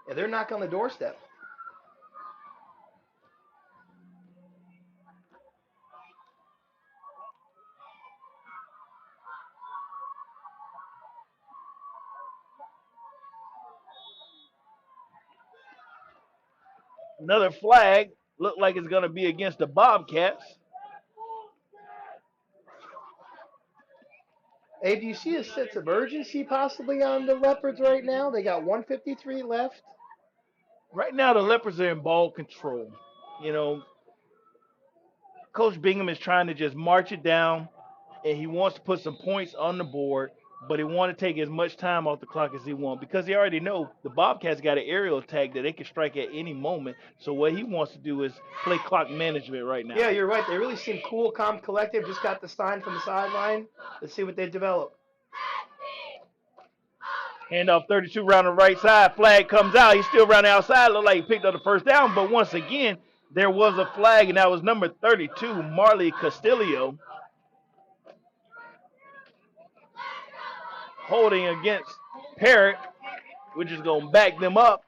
Yeah, they're knocking on the doorstep. Another flag. Looked like it's going to be against the Bobcats. Hey, do you see a sense of urgency possibly on the Leopards right now? They got 1:53 left. Right now, the Leopards are in ball control. You know, Coach Bingham is trying to just march it down, and he wants to put some points on the board, but he wants to take as much time off the clock as he wants because he already know the Bobcats got an aerial attack that they can strike at any moment. So what he wants to do is play clock management right now. Yeah, you're right. They really seem cool, calm, collective. Just got the sign from the sideline. Let's see what they develop. Handoff 32 around the right side. Flag comes out. He's still around the outside. Looked like he picked up the first down, but once again, there was a flag, and that was number 32, Marley Castillo, holding against Parrott, which is going to back them up.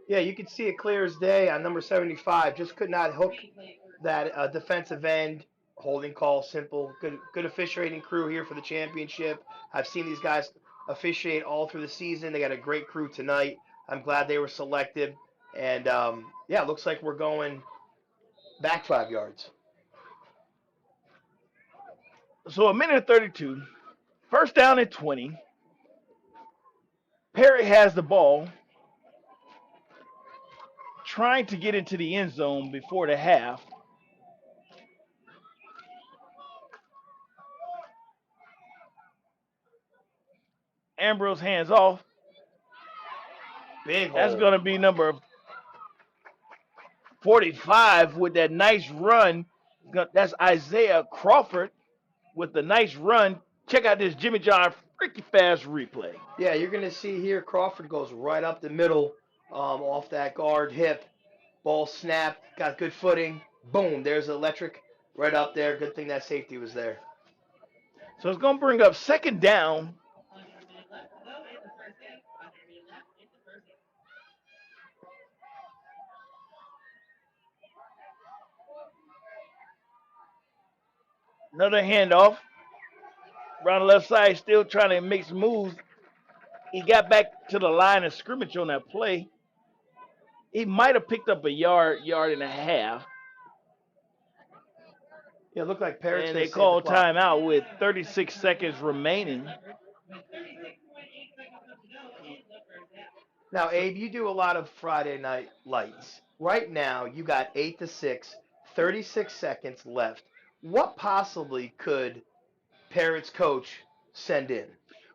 Yeah, you can see it clear as day on number 75. Just could not hook that defensive end. Holding call, simple. Good officiating crew here for the championship. I've seen these guys officiate all through the season. They got a great crew tonight. I'm glad they were selected. And, yeah, it looks like we're going back 5 yards. So a minute and 32. First down at 20. Parrott has the ball, trying to get into the end zone before the half. Ambrose hands off. Big hole. That's going to be number 45 with that nice run. That's Isaiah Crawford with the nice run. Check out this Jimmy John freaky fast replay. Yeah, you're going to see here Crawford goes right up the middle off that guard hip. Ball snapped, got good footing. Boom, there's electric right up there. Good thing that safety was there. So it's going to bring up second down. Another handoff. Around the left side, still trying to make some moves. He got back to the line of scrimmage on that play. He might have picked up a yard and a half. Yeah, it looked like Parrott. And they called timeout with 36 seconds remaining. Now, Abe, you do a lot of Friday night lights. Right now, you got 8 to 6, 36 seconds left. What possibly could Parrott's coach send in?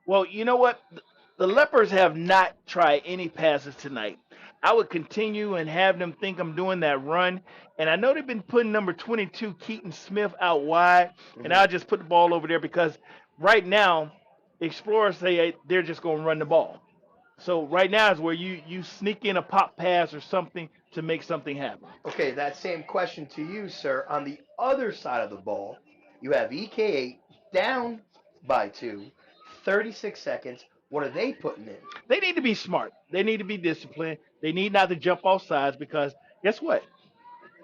Well, you know what? The Leopards have not tried any passes tonight. I would continue and have them think I'm doing that run. And I know they've been putting number 22, Keaton Smith, out wide. And I'll just put the ball over there because right now, Explorers say they're just going to run the ball. So right now is where you sneak in a pop pass or something to make something happen. Okay, that same question to you, sir. On the other side of the ball, you have EK8 down by 2, 36 seconds. What are they putting in? They need to be smart. They need to be disciplined. They need not to jump off sides because guess what?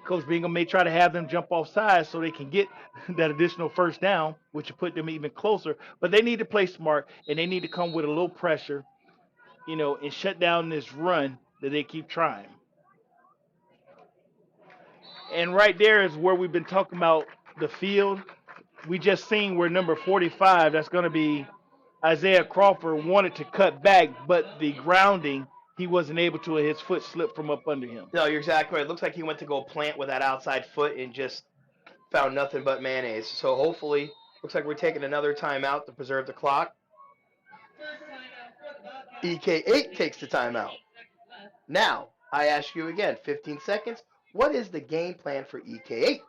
Coach Bingham may try to have them jump off sides so they can get that additional first down, which will put them even closer. But they need to play smart and they need to come with a little pressure, and shut down this run that they keep trying. And right there is where we've been talking about the field. We just seen where number 45, that's going to be Isaiah Crawford, wanted to cut back, but the grounding, he wasn't able to, and his foot slipped from up under him. No, you're exactly right. It looks like he went to go plant with that outside foot and just found nothing but mayonnaise. So hopefully, looks like we're taking another timeout to preserve the clock. EK8 takes the timeout. Now, I ask you again, 15 seconds. What is the game plan for EK8?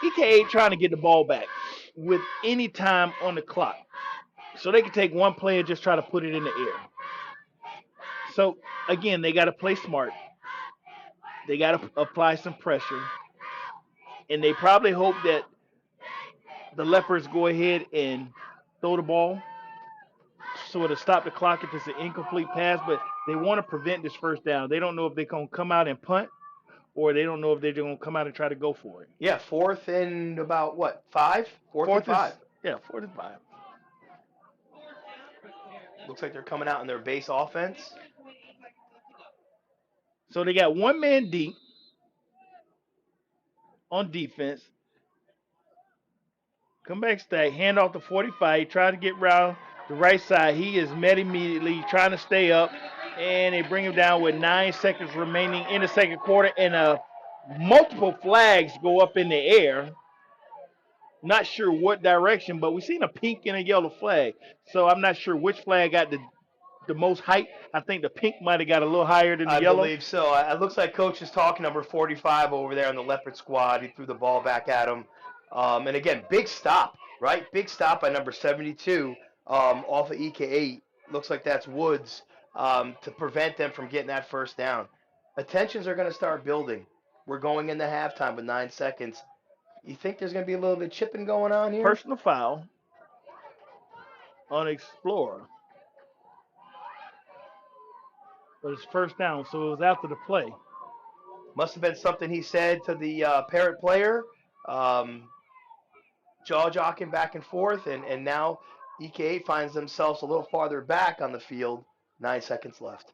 EK8 trying to get the ball back with any time on the clock. So they can take one play and just try to put it in the air. So, again, they got to play smart. They got to apply some pressure. And they probably hope that the Leopards go ahead and throw the ball so it'll stop the clock if it's an incomplete pass. But they want to prevent this first down. They don't know if they're going to come out and punt or they don't know if they're going to come out and try to go for it. Yeah, fourth and about what, 5? Fourth and 5. Fourth and 5. Looks like they're coming out in their base offense. So they got one man deep on defense. Come back stack, hand off to 45. Try to get around the right side. He is met immediately, trying to stay up. And they bring him down with 9 seconds remaining in the second quarter. And multiple flags go up in the air. Not sure what direction, but we've seen a pink and a yellow flag. So I'm not sure which flag got the most height. I think the pink might have got a little higher than the yellow. I believe so. It looks like Coach is talking number 45 over there on the Leopard squad. He threw the ball back at him. And again, big stop, right? Big stop by number 72 off of EK8. Looks like that's Woods to prevent them from getting that first down. Attentions are going to start building. We're going into halftime with 9 seconds. You think there's going to be a little bit of chipping going on here? Personal foul on Explorer. But it's first down, so it was after the play. Must have been something he said to the Parrott player. Jaw-jocking back and forth, and now EK8 finds themselves a little farther back on the field. 9 seconds left.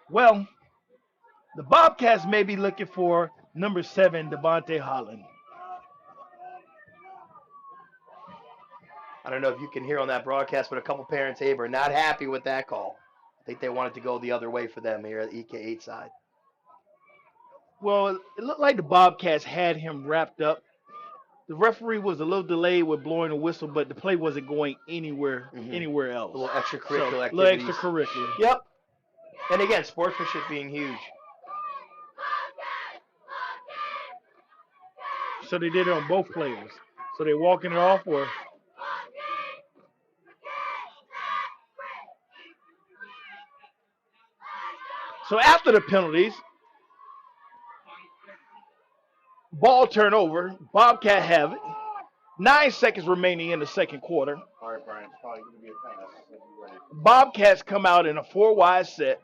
Well, the Bobcats may be looking for number 7, Devontae Holland. I don't know if you can hear on that broadcast, but a couple parents, Abe, are not happy with that call. I think they wanted to go the other way for them here at the EK8 side. Well, it looked like the Bobcats had him wrapped up. The referee was a little delayed with blowing the whistle, but the play wasn't going anywhere else. A little extracurricular activities. Little extracurricular. Yep. And again, sportsmanship being huge. So they did it on both players. So they're walking it off or... So after the penalties, ball turnover, Bobcat have it. 9 seconds remaining in the second quarter. All right, Brian, it's probably going to be a pass. Bobcats come out in a 4-wide set.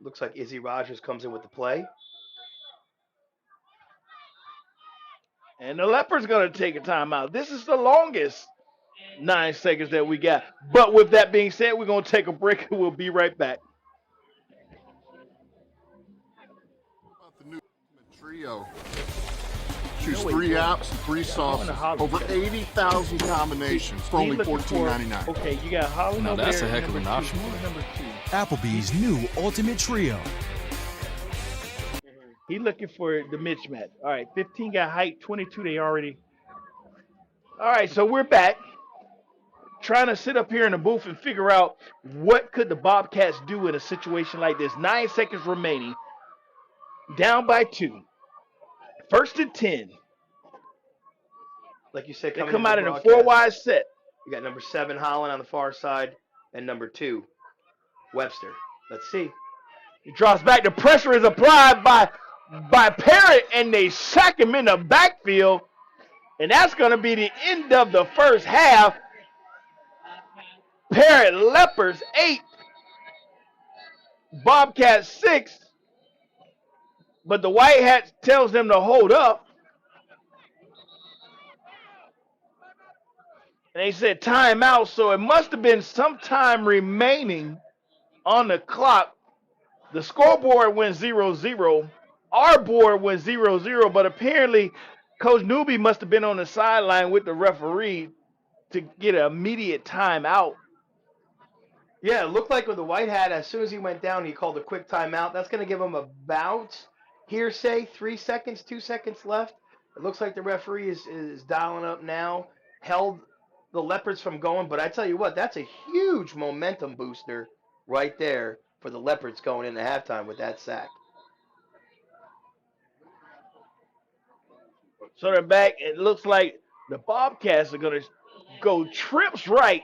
Looks like Izzy Rogers comes in with the play. And the Leopard's going to take a timeout. This is the longest 9 seconds that we got. But with that being said, we're going to take a break and we'll be right back. The new trio. Choose 3 apps and 3 sauces. Over 80,000 combinations for only $14.99. Okay, you got Holland Now over that's there a heck of number an 2. option. Who's number 2? Applebee's new Ultimate Trio. He looking for the mismatch. All right, 15 got height, 22 they already. All right, so we're back. Trying to sit up here in the booth and figure out what could the Bobcats do in a situation like this. 9 seconds remaining. Down by 2. First and 10. Like you said, They come out in a 4-wide set. You got number 7 Holland on the far side. and number 2, Webster. Let's see. He drops back. The pressure is applied by Parrott, and they sack him in the backfield. And that's going to be the end of the first half. Parrott Leopards 8, Bobcat 6. But the White Hat tells them to hold up. And they said timeout, so it must have been some time remaining on the clock. The scoreboard went 0-0. Our board went 0-0, but apparently Coach Newby must have been on the sideline with the referee to get an immediate timeout. Yeah, it looked like with the White Hat, as soon as he went down, he called a quick timeout. That's going to give him about, hearsay, 3 seconds, 2 seconds left. It looks like the referee is dialing up now, held the Leopards from going. But I tell you what, that's a huge momentum booster right there for the Leopards going into halftime with that sack. So they're back. It looks like the Bobcats are going to go trips right,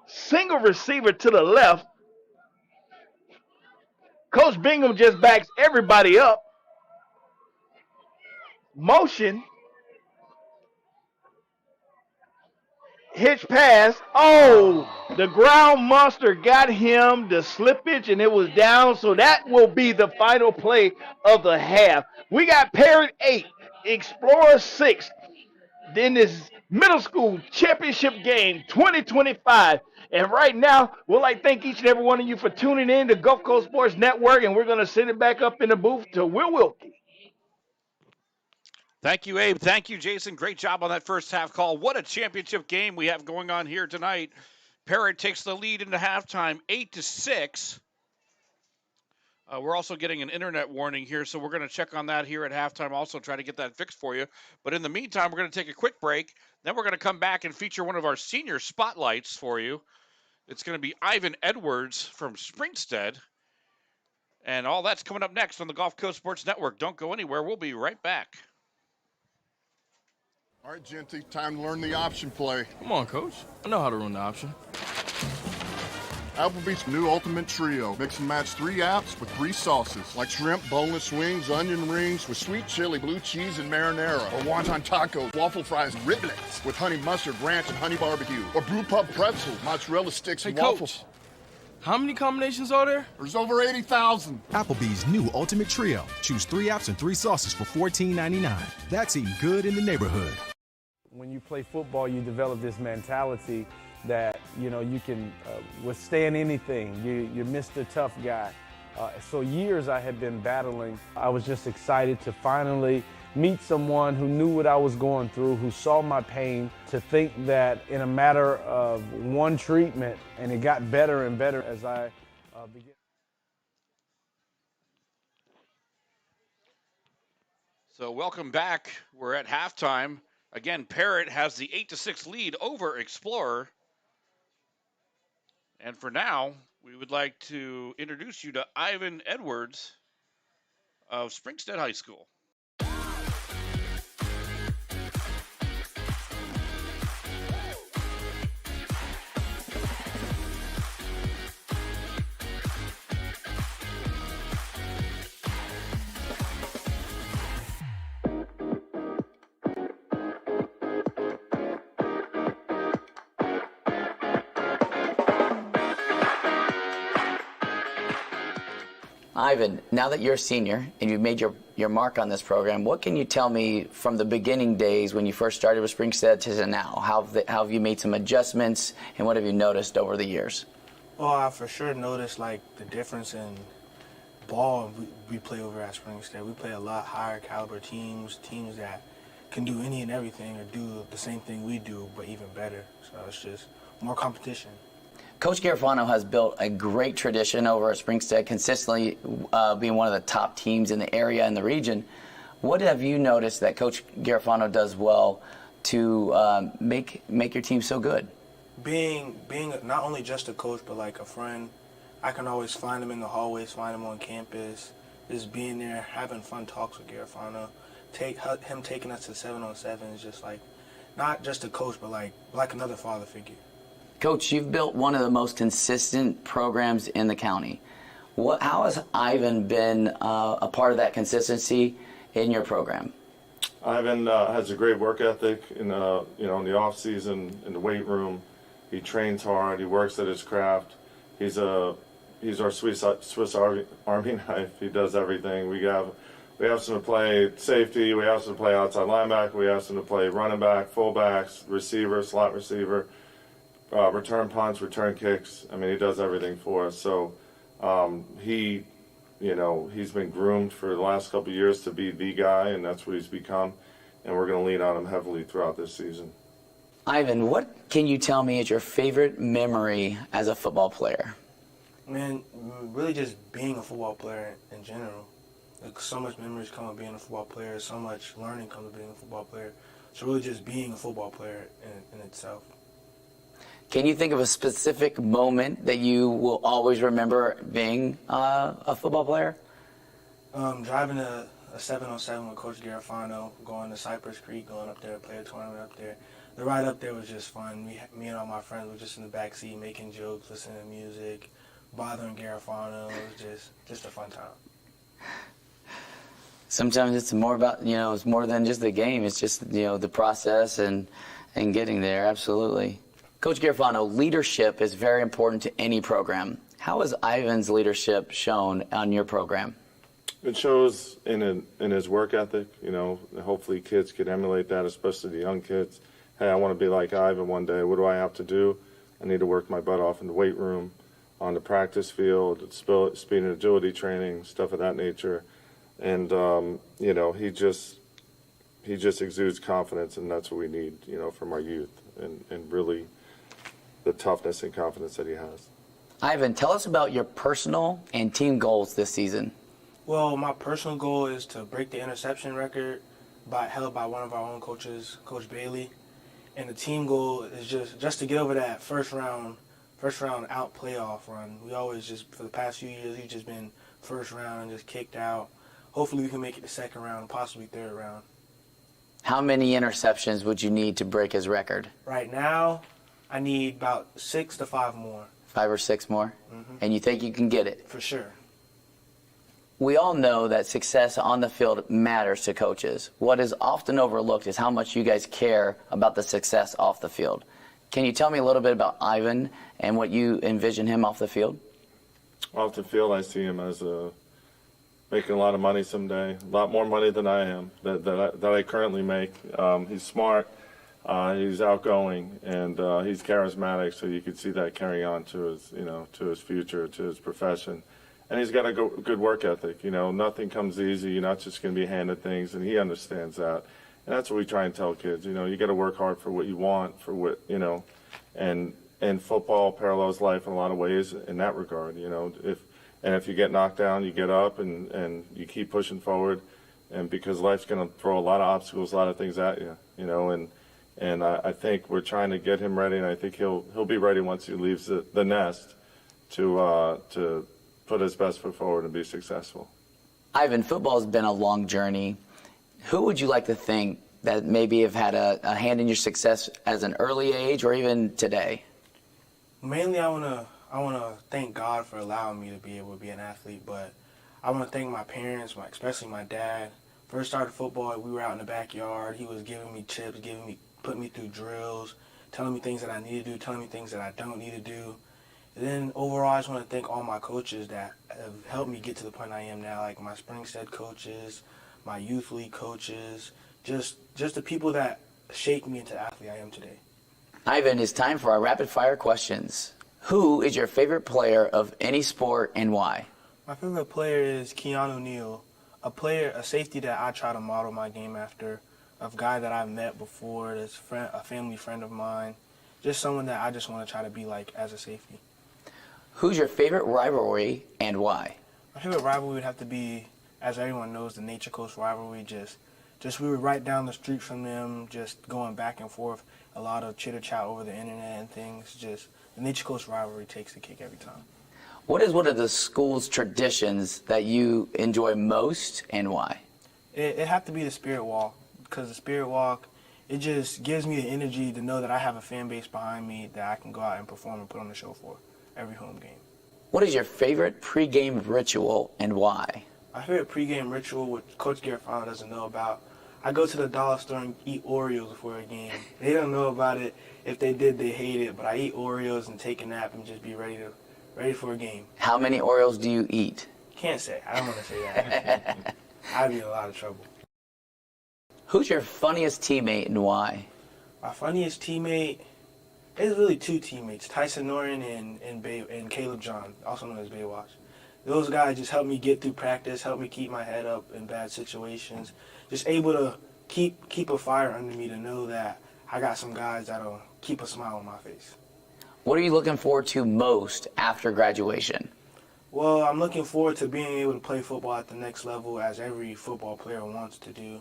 single receiver to the left. Coach Bingham just backs everybody up. Motion. Hitch pass. Oh, the ground monster got him the slippage, and it was down. So that will be the final play of the half. We got Parrott 8, Explorer 6. Then this middle school championship game 2025. And right now, we'd like to thank each and every one of you for tuning in to Gulf Coast Sports Network, and we're going to send it back up in the booth to Will Wilkie. Thank you, Abe. Thank you, Jason. Great job on that first half call. What a championship game we have going on here tonight. Parrott takes the lead into halftime, 8-6. We're also getting an internet warning here, so we're going to check on that here at halftime, also try to get that fixed for you. But in the meantime, we're going to take a quick break. Then we're going to come back and feature one of our senior spotlights for you. It's going to be Ivan Edwards from Springstead. And all that's coming up next on the Gulf Coast Sports Network. Don't go anywhere. We'll be right back. All right, Genty, time to learn the option play. Come on, Coach. I know how to run the option. Applebee's new Ultimate Trio. Mix and match 3 apps with 3 sauces, like shrimp, boneless wings, onion rings with sweet chili, blue cheese, and marinara. Or wonton tacos, waffle fries, and riblets with honey mustard, ranch, and honey barbecue. Or brew pub pretzel, mozzarella sticks, and waffles. Coach, how many combinations are there? There's over 80,000. Applebee's new Ultimate Trio. Choose 3 apps and 3 sauces for $14.99. That's eating good in the neighborhood. When you play football, you develop this mentality that, you know, you can withstand anything. You're Mr. Tough Guy. So years I had been battling. I was just excited to finally meet someone who knew what I was going through, who saw my pain, to think that in a matter of one treatment, and it got better and better as I began. So welcome back. We're at halftime. Again, Parrott has the 8-6 lead over Explorer. And for now, we would like to introduce you to Ivan Edwards of Springstead High School. Ivan, now that you're a senior and you've made your mark on this program, what can you tell me from the beginning days when you first started with Springstead to now? How have you made some adjustments, and what have you noticed over the years? Well, I for sure noticed like the difference in ball we play over at Springstead. We play a lot higher caliber teams that can do any and everything or do the same thing we do, but even better. So it's just more competition. Coach Garofano has built a great tradition over at Springstead, consistently being one of the top teams in the area and the region. What have you noticed that Coach Garofano does well to make your team so good? Being not only just a coach, but like a friend. I can always find him in the hallways, find him on campus, just being there, having fun talks with Garofano. Him taking us to 7-on-7 is just like, not just a coach, but like another father figure. Coach, you've built one of the most consistent programs in the county. How has Ivan been a part of that consistency in your program? Ivan has a great work ethic in in the off season, in the weight room. He trains hard. He works at his craft. He's our Swiss Army knife. He does everything. We ask him to play safety. We ask him to play outside linebacker. We ask him to play running back, fullbacks, receiver, slot receiver, return punts, return kicks. I mean, he does everything for us. So he's been groomed for the last couple of years to be the guy, and that's what he's become. And we're going to lean on him heavily throughout this season. Ivan, what can you tell me is your favorite memory as a football player? Man, really just being a football player in general. Like, so much memories come with being a football player. So much learning comes with being a football player. So really just being a football player in itself. Can you think of a specific moment that you will always remember being a football player? Driving a 707 with Coach Garofano, going to Cypress Creek, going up there to play a tournament up there. The ride up there was just fun. Me and all my friends were just in the back seat making jokes, listening to music, bothering Garofano. It was just a fun time. Sometimes it's more about, it's more than just the game. It's just, the process and getting there. Absolutely. Coach Garofano, leadership is very important to any program. How is Ivan's leadership shown on your program? It shows in his work ethic. Hopefully kids could emulate that, especially the young kids. Hey, I want to be like Ivan one day. What do I have to do? I need to work my butt off in the weight room, on the practice field, speed and agility training, stuff of that nature. And, he just exudes confidence, and that's what we need, from our youth, and really the toughness and confidence that he has. Ivan, tell us about your personal and team goals this season. Well, my personal goal is to break the interception record held by one of our own coaches, Coach Bailey. And the team goal is just to get over that first round out playoff run. We always for the past few years, we've just been first round and just kicked out. Hopefully we can make it the second round and possibly third round. How many interceptions would you need to break his record? Right now, I need about 6 to 5 more. 5 or 6 more? Mm-hmm. And you think you can get it? For sure. We all know that success on the field matters to coaches. What is often overlooked is how much you guys care about the success off the field. Can you tell me a little bit about Ivan and what you envision him off the field? Off the field, I see him as making a lot of money someday, a lot more money than I am, that I currently make. He's smart, he's outgoing, and he's charismatic, so you could see that carrying on to his future, to his profession. And he's got a good work ethic. Nothing comes easy. You're not just going to be handed things, and he understands that. And that's what we try and tell kids. You got to work hard for what you want, for what, and football parallels life in a lot of ways in that regard. If you get knocked down, you get up and you keep pushing forward, and because life's going to throw a lot of obstacles, a lot of things at you. And I think we're trying to get him ready, and I think he'll be ready once he leaves the nest to put his best foot forward and be successful. Ivan, football has been a long journey. Who would you like to think that maybe have had a hand in your success as an early age or even today? Mainly, I want to thank God for allowing me to be able to be an athlete, but I want to thank my parents, especially my dad. First started football, we were out in the backyard. He was giving me tips, putting me through drills, telling me things that I need to do, telling me things that I don't need to do. And then overall, I just want to thank all my coaches that have helped me get to the point I am now, like my Springstead coaches, my youth league coaches, just the people that shaped me into the athlete I am today. Ivan, it's time for our rapid fire questions. Who is your favorite player of any sport and why? My favorite player is Keanu Neal, a safety that I try to model my game after, a guy that I've met before, that's a family friend of mine, just someone that I just want to try to be like as a safety. Who's your favorite rivalry and why? My favorite rivalry would have to be, as everyone knows, the Nature Coast rivalry. Just we were right down the street from them, just going back and forth, a lot of chitter-chat over the internet and things. Just the Nature Coast rivalry takes the cake every time. What is one of the school's traditions that you enjoy most and why? It have to be the Spirit Walk, because the Spirit Walk it just gives me the energy to know that I have a fan base behind me that I can go out and perform and put on the show for every home game. What is your favorite pregame ritual and why? My favorite pregame ritual, which Coach Garofano doesn't know about, I go to the dollar store and eat Oreos before a game. They don't know about it. If they did, they hate it. But I eat Oreos and take a nap and just be ready for a game. How many Oreos do you eat? Can't say. I don't want to say that. I'd be in a lot of trouble. Who's your funniest teammate and why? My funniest teammate, there's really two teammates, Tyson Norton and Caleb John, also known as Baywatch. Those guys just help me get through practice, help me keep my head up in bad situations, just able to keep a fire under me to know that I got some guys that'll keep a smile on my face. What are you looking forward to most after graduation? Well, I'm looking forward to being able to play football at the next level, as every football player wants to do,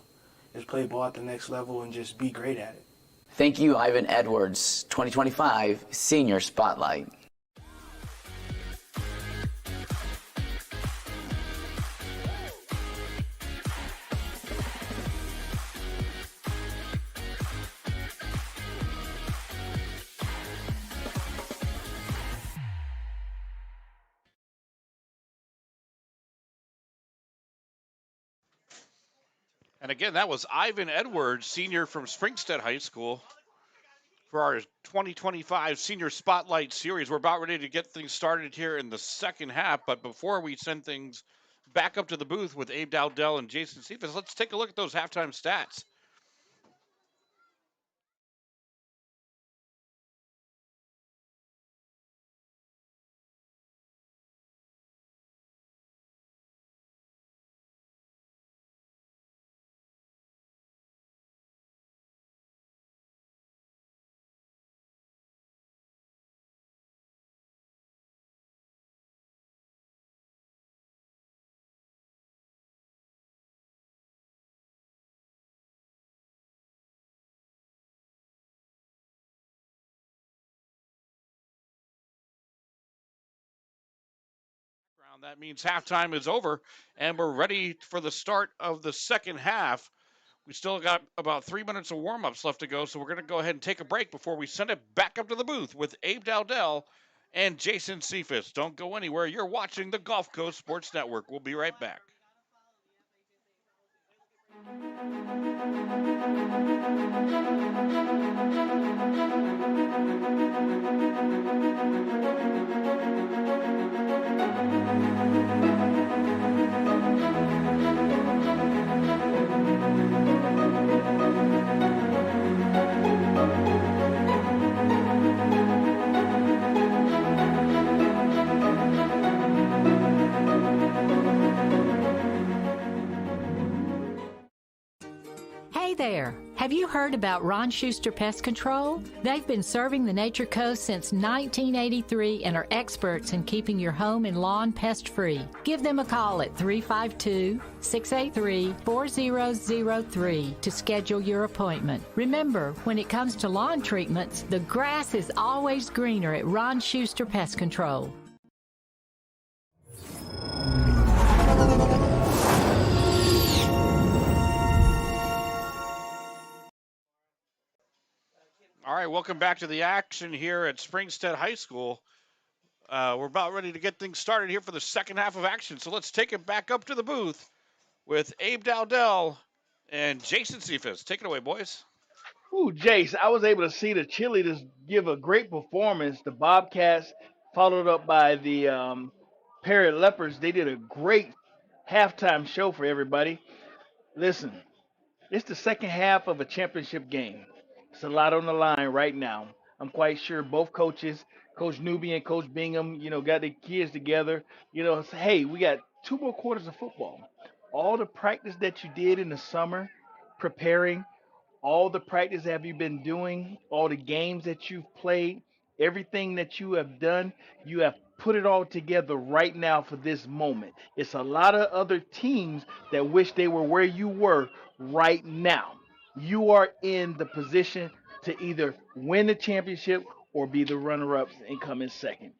is play ball at the next level and just be great at it. Thank you, Ivan Edwards, 2025 Senior Spotlight. And again, that was Ivan Edwards, senior from Springstead High School, for our 2025 Senior Spotlight Series. We're about ready to get things started here in the second half, but before we send things back up to the booth with Abe Dowdell and Jason Cephas, let's take a look at those halftime stats. That means halftime is over, and we're ready for the start of the second half. We still got about 3 minutes of warm-ups left to go, so we're going to go ahead and take a break before we send it back up to the booth with Abe Dowdell and Jason Cephas. Don't go anywhere. You're watching the Gulf Coast Sports Network. We'll be right back. Hey there! Have you heard about Ron Shuster Pest Control? They've been serving the Nature Coast since 1983 and are experts in keeping your home and lawn pest-free. Give them a call at 352-683-4003 to schedule your appointment. Remember, when it comes to lawn treatments, the grass is always greener at Ron Shuster Pest Control. All right, welcome back to the action here at Springstead High School. We're about ready to get things started here for the second half of action. So let's take it back up to the booth with Abe Dowdell and Jason Cephas. Take it away, boys. Ooh, Jace, I was able to see the cheerleaders give a great performance. The Bobcats, followed up by the Parrott Leopards, they did a great halftime show for everybody. Listen, it's the second half of a championship game. It's a lot on the line right now. I'm quite sure both coaches, Coach Newby and Coach Bingham, got their kids together. Say, hey, we got 2 more quarters of football. All the practice that you did in the summer, preparing, all the practice have you been doing, all the games that you've played, everything that you have done, you have put it all together right now for this moment. It's a lot of other teams that wish they were where you were right now. You are in the position to either win the championship or be the runner-ups and come in second.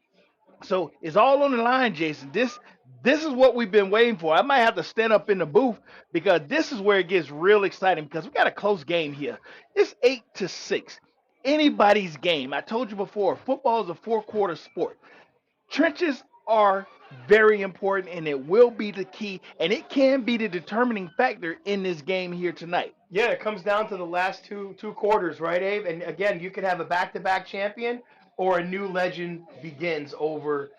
So it's all on the line, Jason. This is what we've been waiting for. I might have to stand up in the booth because this is where it gets real exciting because we got a close game here. It's 8-6. Anybody's game. I told you before, football is a four-quarter sport. Trenches are very important, and it will be the key, and it can be the determining factor in this game here tonight. Yeah, it comes down to the last two quarters, right, Abe? And again, you could have a back-to-back champion or a new legend begins over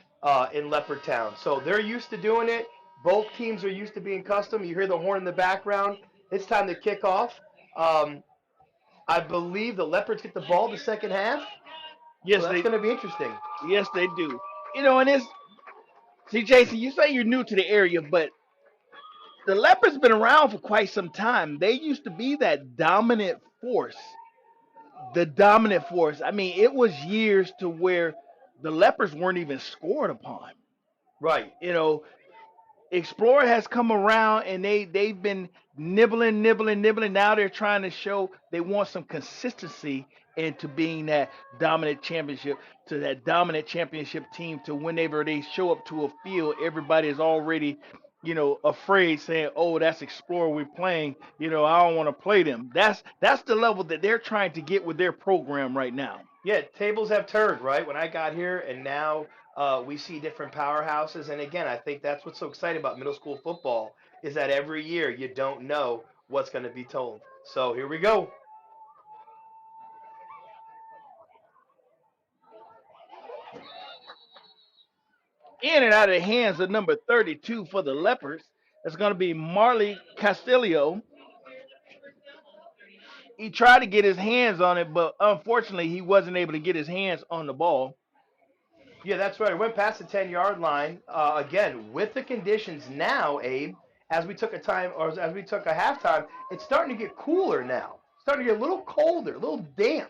in Leopard Town. So they're used to doing it. Both teams are used to being custom. You hear the horn in the background. It's time to kick off. I believe the Leopards get the ball the second half. Yes, so that's going to be interesting. Yes, they do. You know, and see, Jason, you say you're new to the area, but the Leopards been around for quite some time. They used to be that dominant force. The dominant force. I mean, it was years to where the Leopards weren't even scored upon. Right. You know, Explorer has come around and they've been nibbling. Now they're trying to show they want some consistency into being that dominant championship team to whenever they show up to a field, everybody is already, afraid saying, oh, that's Explorer we're playing. I don't want to play them. That's the level that they're trying to get with their program right now. Yeah, tables have turned, right? When I got here and now we see different powerhouses. And again, I think that's what's so exciting about middle school football is that every year you don't know what's going to be told. So here we go. In and out of the hands of number 32 for the Leopards. That's going to be Marley Castillo. He tried to get his hands on it, but unfortunately he wasn't able to get his hands on the ball. Yeah, that's right. It went past the 10-yard line. Again, with the conditions now, Abe, as we took a halftime, it's starting to get cooler now. It's starting to get a little colder, a little damp.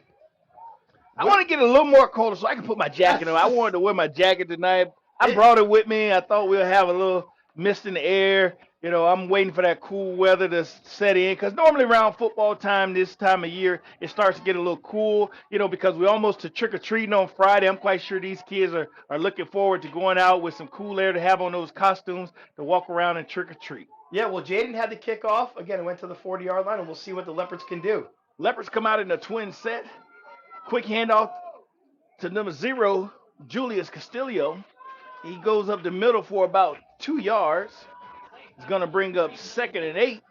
I want to get a little more colder so I can put my jacket on. I wanted to wear my jacket tonight. I brought it with me. I thought we'll have a little mist in the air. I'm waiting for that cool weather to set in because normally around football time, this time of year, it starts to get a little cool, because we're almost to trick-or-treating on Friday. I'm quite sure these kids are looking forward to going out with some cool air to have on those costumes to walk around and trick-or-treat. Yeah, well, Jaden had the kickoff. Again, it went to the 40-yard line, and we'll see what the Leopards can do. Leopards come out in a twin set. Quick handoff to number 0, Julius Castillo. He goes up the middle for about 2 yards. He's going to bring up 2nd and 8.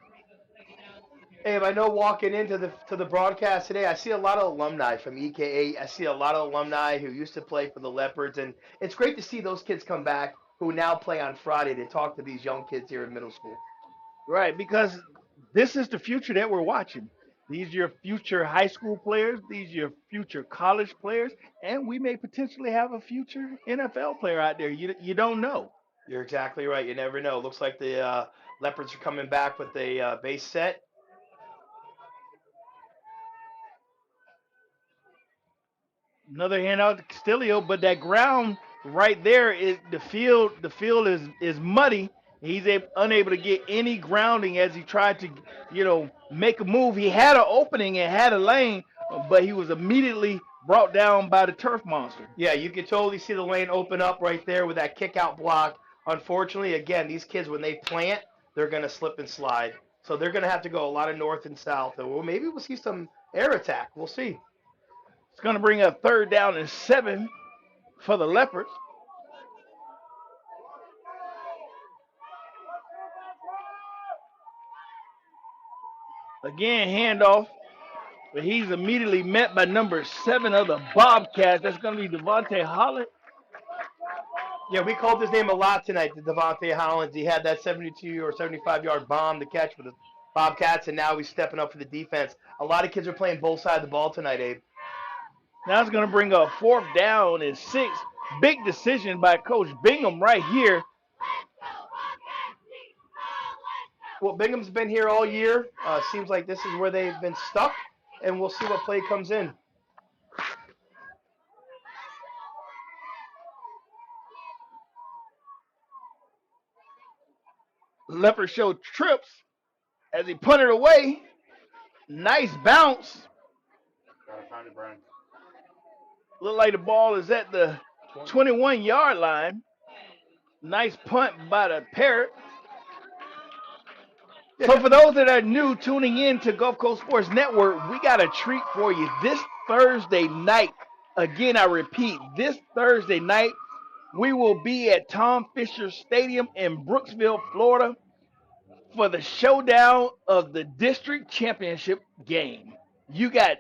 Hey, I know walking into the broadcast today, I see a lot of alumni from EK8. I see a lot of alumni who used to play for the Leopards, and it's great to see those kids come back who now play on Friday to talk to these young kids here in middle school. Right, because this is the future that we're watching. These are your future high school players. These are your future college players. And we may potentially have a future NFL player out there. You don't know. You're exactly right. You never know. Looks like the Leopards are coming back with a base set. Another handout to Castillo, but that ground right there is the field. The field is muddy. He's unable to get any grounding as he tried to, make a move. He had an opening and had a lane, but he was immediately brought down by the turf monster. Yeah, you can totally see the lane open up right there with that kick-out block. Unfortunately, again, these kids, when they plant, they're going to slip and slide. So they're going to have to go a lot of north and south. And maybe we'll see some air attack. We'll see. It's going to bring up 3rd down and 7 for the Leopards. Again, handoff, but he's immediately met by number 7 of the Bobcats. That's going to be Devontae Holland. Yeah, we called his name a lot tonight, the Devontae Hollins. He had that 72 or 75-yard bomb to catch for the Bobcats, and now he's stepping up for the defense. A lot of kids are playing both sides of the ball tonight, Abe. Now it's going to bring up 4th down and 6. Big decision by Coach Bingham right here. Well, Bingham's been here all year. Seems like this is where they've been stuck, and we'll see what play comes in. Leopard show trips as he punted away. Nice bounce. Gotta find it, Brian. Look like the ball is at the 21-yard line. Nice punt by the Parrott. So for those that are new tuning in to Gulf Coast Sports Network, we got a treat for you this Thursday night. Again, I repeat, this Thursday night, we will be at Tom Fisher Stadium in Brooksville, Florida for the showdown of the district championship game. You got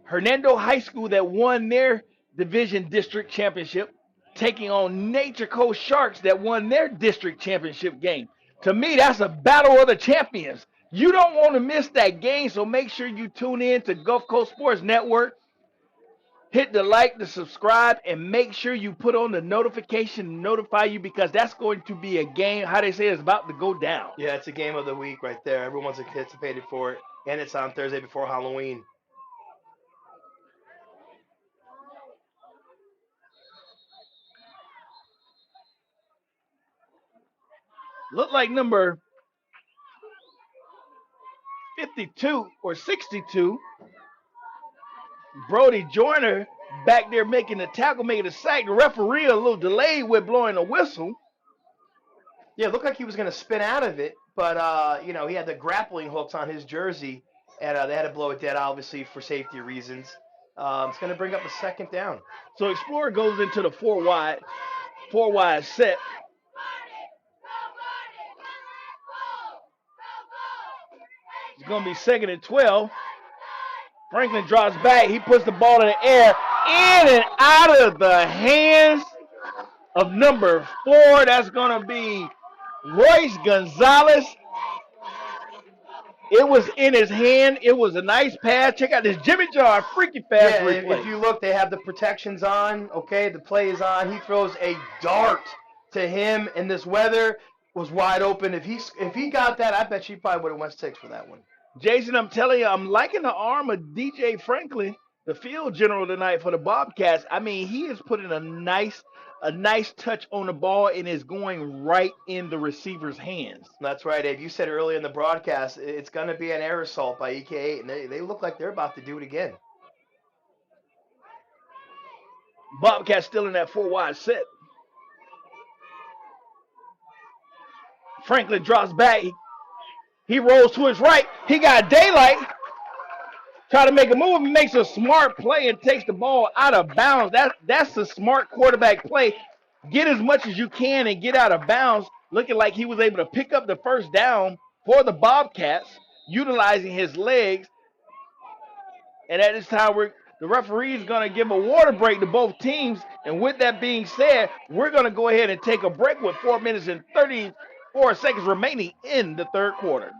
Hernando High School that won their division district championship taking on Nature Coast Sharks that won their district championship game. To me, that's a battle of the champions. You don't want to miss that game, so make sure you tune in to Gulf Coast Sports Network. Hit the like, the subscribe, and make sure you put on the notification to notify you because that's going to be a game, how they say it's about to go down. Yeah, it's a game of the week right there. Everyone's anticipated for it, and it's on Thursday before Halloween. Look like number 52 or 62, Brody Joyner back there making the tackle, making the sack. The referee a little delayed with blowing a whistle. Yeah, it looked like he was going to spin out of it, but, he had the grappling hooks on his jersey, and they had to blow it dead, obviously, for safety reasons. It's going to bring up a second down. So Explorer goes into the four wide set. It's going to be 2nd and 12. Franklin drops back. He puts the ball in the air, in and out of the hands of number 4. That's going to be Royce Gonzalez. It was in his hand. It was a nice pass. Check out this Jimmy Jar freaky fast replay. If you look, they have the protections on. Okay, the play is on. He throws a dart to him in this weather. Was wide open. If he got that, I bet she probably would have went 6 for that one. Jason, I'm telling you, I'm liking the arm of DJ Franklin, the field general tonight for the Bobcats. I mean, he is putting a nice touch on the ball and is going right in the receiver's hands. That's right, Dave. You said earlier in the broadcast, it's going to be an air assault by EK8, and they look like they're about to do it again. Bobcats still in that 4 wide set. Franklin drops back. He rolls to his right. He got daylight. Try to make a move. He makes a smart play and takes the ball out of bounds. That's a smart quarterback play. Get as much as you can and get out of bounds. Looking like he was able to pick up the first down for the Bobcats, utilizing his legs. And at this time, the referee is going to give a water break to both teams. And with that being said, we're going to go ahead and take a break with 4 minutes and 34 seconds remaining in the third quarter.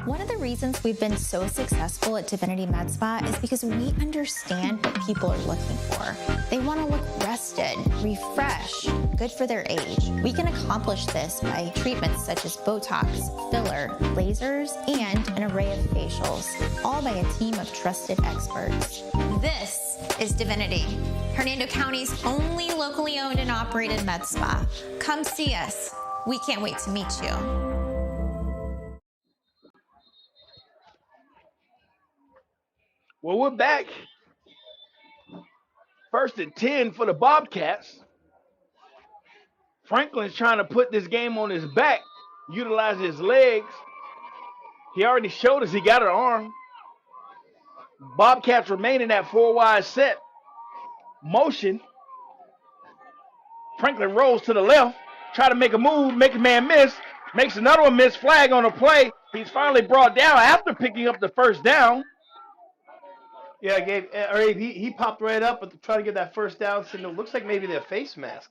One of the reasons we've been so successful at Divinity Med Spa is because we understand what people are looking for. They want to look rested, refreshed, good for their age. We can accomplish this by treatments such as Botox, filler, lasers, and an array of facials, all by a team of trusted experts. This is Divinity, Hernando County's only locally owned and operated med spa. Come see us. We can't wait to meet you. Well, we're back. 1st and 10 for the Bobcats. Franklin's trying to put this game on his back, utilize his legs. He already showed us he got an arm. Bobcats remain in that 4 wide set. Motion. Franklin rolls to the left, try to make a move, make a man miss, makes another one miss, flag on the play. He's finally brought down after picking up the first down. Yeah, he popped right up, but trying to get that first down signal. Looks like maybe the face mask.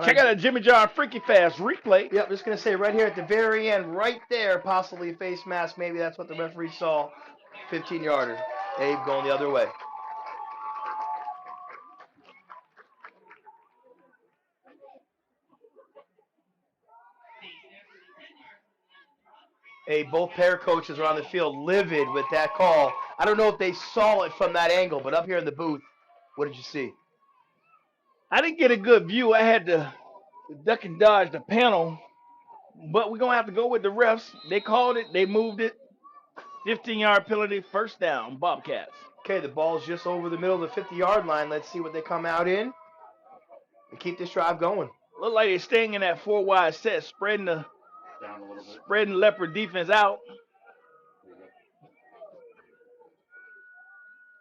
Check out a Jimmy John freaky fast replay. Yep, just going to say right here at the very end, right there, possibly a face mask. Maybe that's what the referee saw. 15-yarder. Abe going the other way. Hey, both pair coaches are on the field livid with that call. I don't know if they saw it from that angle, but up here in the booth, what did you see? I didn't get a good view. I had to duck and dodge the panel, but we're going to have to go with the refs. They called it. They moved it. 15-yard penalty, first down, Bobcats. Okay, the ball's just over the middle of the 50-yard line. Let's see what they come out in and keep this drive going. Look like they're staying in that 4 wide set, spreading the Leopard defense out.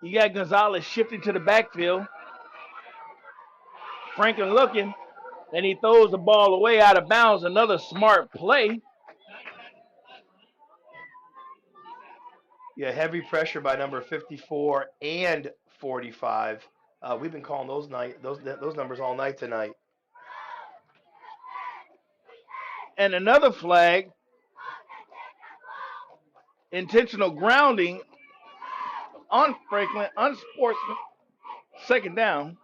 You got Gonzalez shifting to the backfield. Franklin looking, and he throws the ball away out of bounds. Another smart play. Yeah, heavy pressure by number 54 and 45. We've been calling those numbers all night tonight. And another flag. Intentional grounding on Franklin, unsportsman. Second down.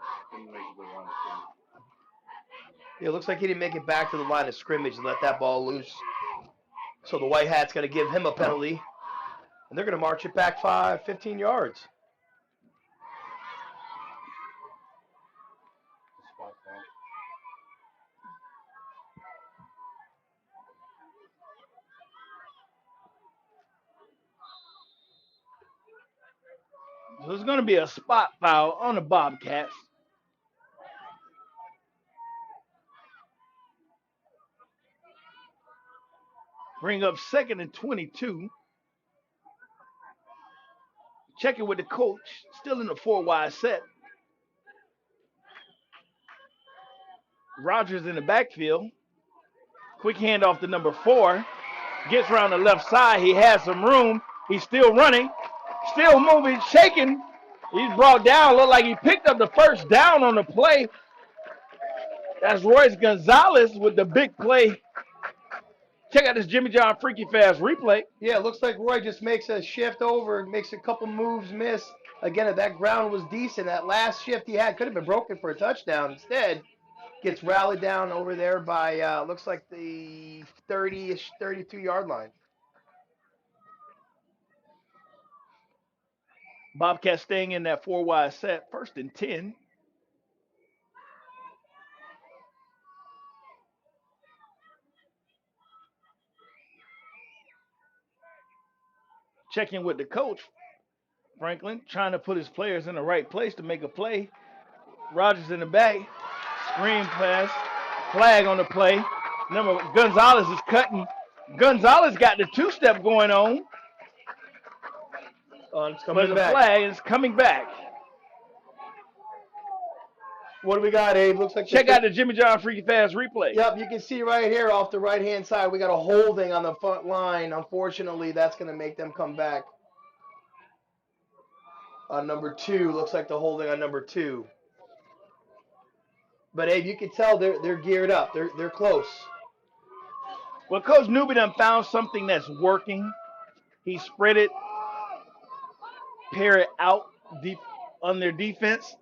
Yeah, it looks like he didn't make it back to the line of scrimmage and let that ball loose. So the White Hat's going to give him a penalty. And they're going to march it back 15 yards. So there's going to be a spot foul on the Bobcats. Bring up 2nd and 22. Checking with the coach, still in the 4 wide set. Rogers in the backfield. Quick handoff to number 4. Gets around the left side. He has some room. He's still running. Still moving, shaking. He's brought down. Looked like he picked up the first down on the play. That's Royce Gonzalez with the big play. Check out this Jimmy John Freaky Fast replay. Yeah, it looks like Roy just makes a shift over, makes a couple moves miss. Again, if that ground was decent, that last shift he had could have been broken for a touchdown. Instead, gets rallied down over there by, looks like the 30-ish, 32-yard line. Bobcat staying in that 4 wide set, 1st and 10. Checking with the coach, Franklin, trying to put his players in the right place to make a play. Rogers in the back, screen pass, flag on the play. Gonzalez is cutting. Gonzalez got the 2-step going on. It's coming back. Flag is coming back. What do we got, Abe? Looks like check out the Jimmy John Freaky Fast replay. Yep, you can see right here off the right-hand side, we got a holding on the front line. Unfortunately, that's going to make them come back. On number 2, looks like the holding on number 2. But Abe, you can tell they're geared up. They're close. Well, Coach Newby done found something that's working. He spread it, Parrott out deep on their defense,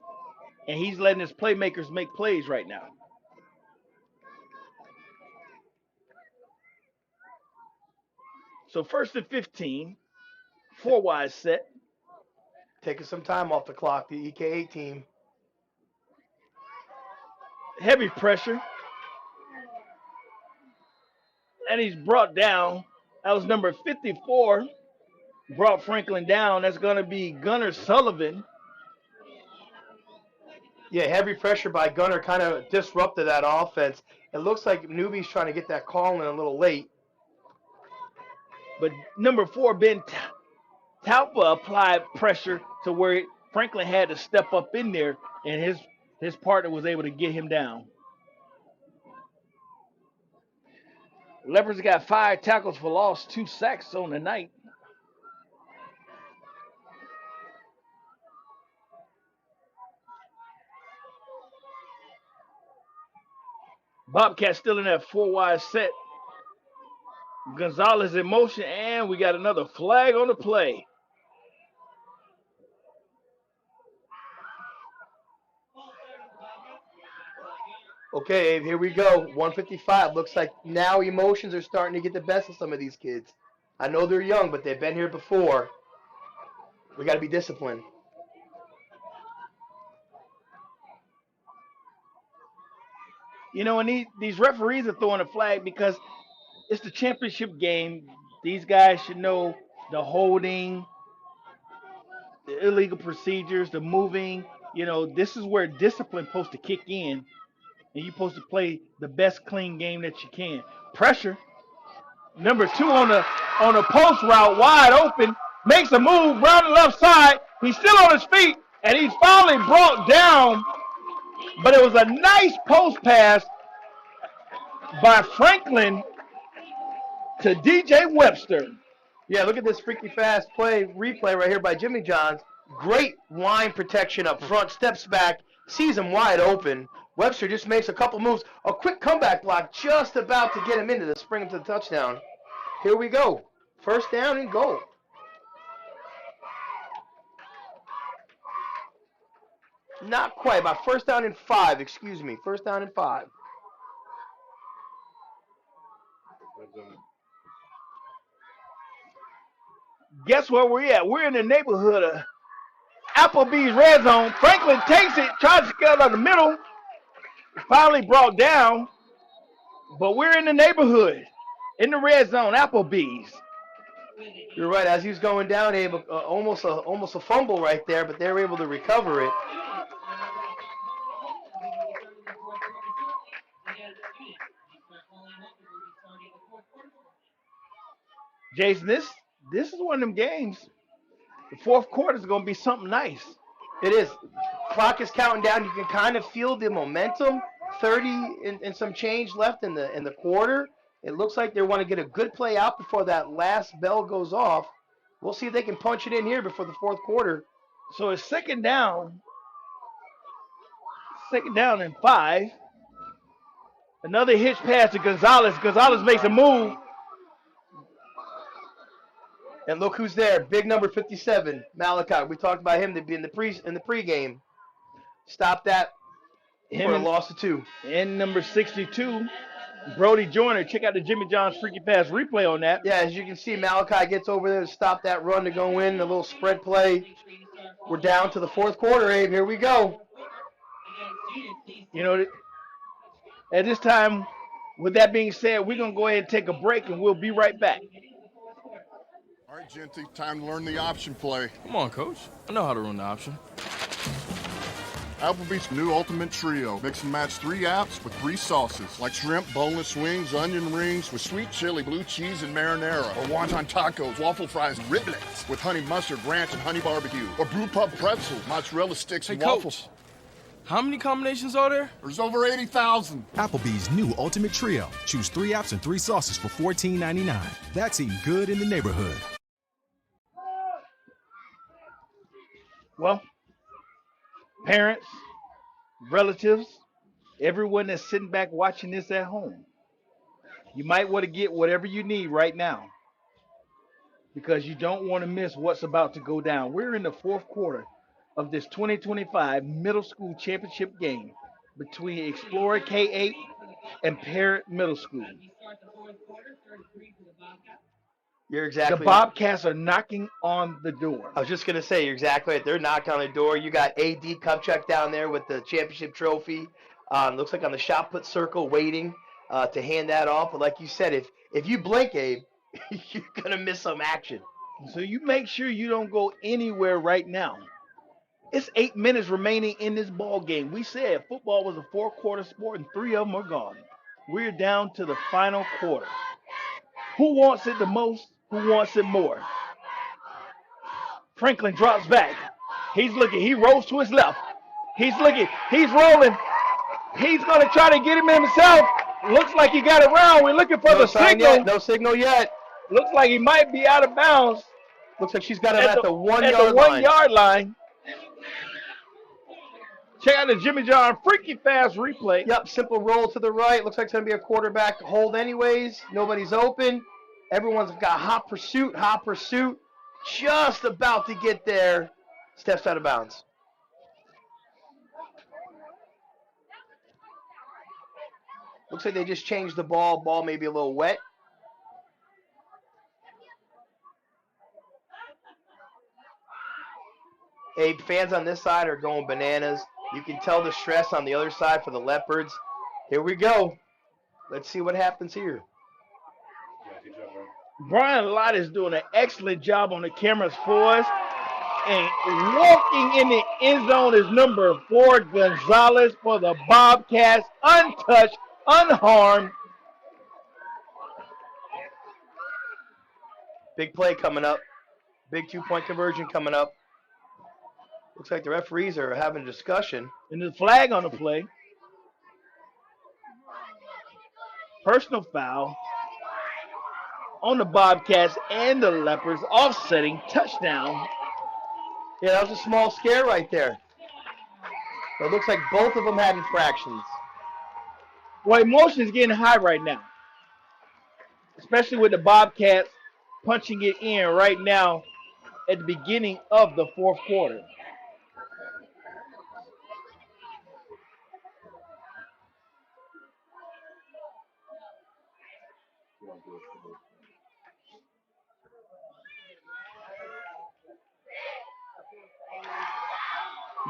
and he's letting his playmakers make plays right now. So 1st and 15, 4 wide set. Taking some time off the clock, the EK8 team. Heavy pressure. And he's brought down. That was number 54. Brought Franklin down. That's going to be Gunnar Sullivan. Yeah, heavy pressure by Gunnar kind of disrupted that offense. It looks like Newby's trying to get that call in a little late. But number 4, Ben Talpa applied pressure to where Franklin had to step up in there, and his partner was able to get him down. Leopards got 5 tackles for loss, 2 sacks on the night. Bobcat still in that 4 wide set. Gonzalez in motion, and we got another flag on the play. Okay, Abe, here we go. 155. Looks like now emotions are starting to get the best of some of these kids. I know they're young, but they've been here before. We got to be disciplined. You know, and these referees are throwing a flag because it's the championship game. These guys should know the holding, the illegal procedures, the moving. This is where discipline's supposed to kick in, and you're supposed to play the best clean game that you can. Pressure. Number 2 on the post route, wide open, makes a move, round the left side. He's still on his feet, and he's finally brought down. But it was a nice post pass by Franklin to DJ Webster. Yeah, look at this freaky fast replay right here by Jimmy Johns. Great line protection up front, steps back, sees him wide open. Webster just makes a couple moves. A quick comeback block just about to get him into this, bring him to the touchdown. Here we go. First down and goal. Not quite, about first down and 5, excuse me. First down and 5. Guess where we're at? We're in the neighborhood of Applebee's red zone. Franklin takes it, tries to get out of the middle. Finally brought down, but we're in the neighborhood, in the red zone, Applebee's. You're right. As he was going down, almost a fumble right there, but they were able to recover it. Jason, this is one of them games. The fourth quarter is going to be something nice. It is. Clock is counting down. You can kind of feel the momentum. 30 and some change left in the quarter. It looks like they want to get a good play out before that last bell goes off. We'll see if they can punch it in here before the fourth quarter. So it's second down. Second down and 5. Another hitch pass to Gonzalez. Gonzalez makes a move. And look who's there. Big number 57, Malachi. We talked about him to be in the pregame. Stop that for a loss of 2. And number 62, Brody Joyner. Check out the Jimmy John's freaky pass replay on that. Yeah, as you can see, Malachi gets over there to stop that run to go in. A little spread play. We're down to the fourth quarter, Abe. Here we go. At this time, with that being said, we're going to go ahead and take a break, and we'll be right back. All right, Genty, time to learn the option play. Come on, Coach. I know how to run the option. Applebee's new Ultimate Trio. Mix and match 3 apps with 3 sauces, like shrimp, boneless wings, onion rings with sweet chili, blue cheese, and marinara. Or wonton tacos, waffle fries, and riblets with honey mustard, ranch, and honey barbecue. Or brew pub pretzels, mozzarella sticks, and waffles. Coach, how many combinations are there? There's over 80,000. Applebee's new Ultimate Trio. Choose 3 apps and 3 sauces for $14.99. That's eating good in the neighborhood. Well, parents, relatives, everyone that's sitting back watching this at home, you might want to get whatever you need right now, because you don't want to miss what's about to go down. We're in the fourth quarter of this 2025 middle school championship game between Explorer K-8 and Parrott Middle School. You're exactly The Bobcats are knocking on the door. I was just going to say, you're exactly right. They're knocking on the door. You got AD Kupchak down there with the championship trophy. Looks like on the shot put circle waiting to hand that off. But like you said, if you blink, Abe, you're going to miss some action. So you make sure you don't go anywhere right now. It's 8 minutes remaining in this ball game. We said football was a 4-quarter sport and 3 of them are gone. We're down to the final quarter. Who wants it the most? Who wants it more? Franklin drops back. He's looking. He rolls to his left. He's looking. He's rolling. He's going to try to get him himself. Looks like he got around. We're looking for the signal. Yet. No signal yet. Looks like he might be out of bounds. Looks like she's got him at the 1 yard line. At the 1 yard line. Check out the Jimmy John freaky fast replay. Yep, simple roll to the right. Looks like it's going to be a quarterback hold anyways. Nobody's open. Everyone's got hot pursuit. Just about to get there. Steps out of bounds. Looks like they just changed the ball. Ball may be a little wet. Hey, fans on this side are going bananas. You can tell the stress on the other side for the Leopards. Here we go. Let's see what happens here. Brian Lott is doing an excellent job on the cameras for us. And walking in the end zone is number 4, Gonzalez, for the Bobcats, untouched, unharmed. Big play coming up. Big 2-point conversion coming up. Looks like the referees are having a discussion. And the flag on the play. Personal foul on the Bobcats and the Leopards, offsetting touchdown. Yeah, that was a small scare right there. So it looks like both of them had infractions. Well, emotion is getting high right now, especially with the Bobcats punching it in right now at the beginning of the fourth quarter.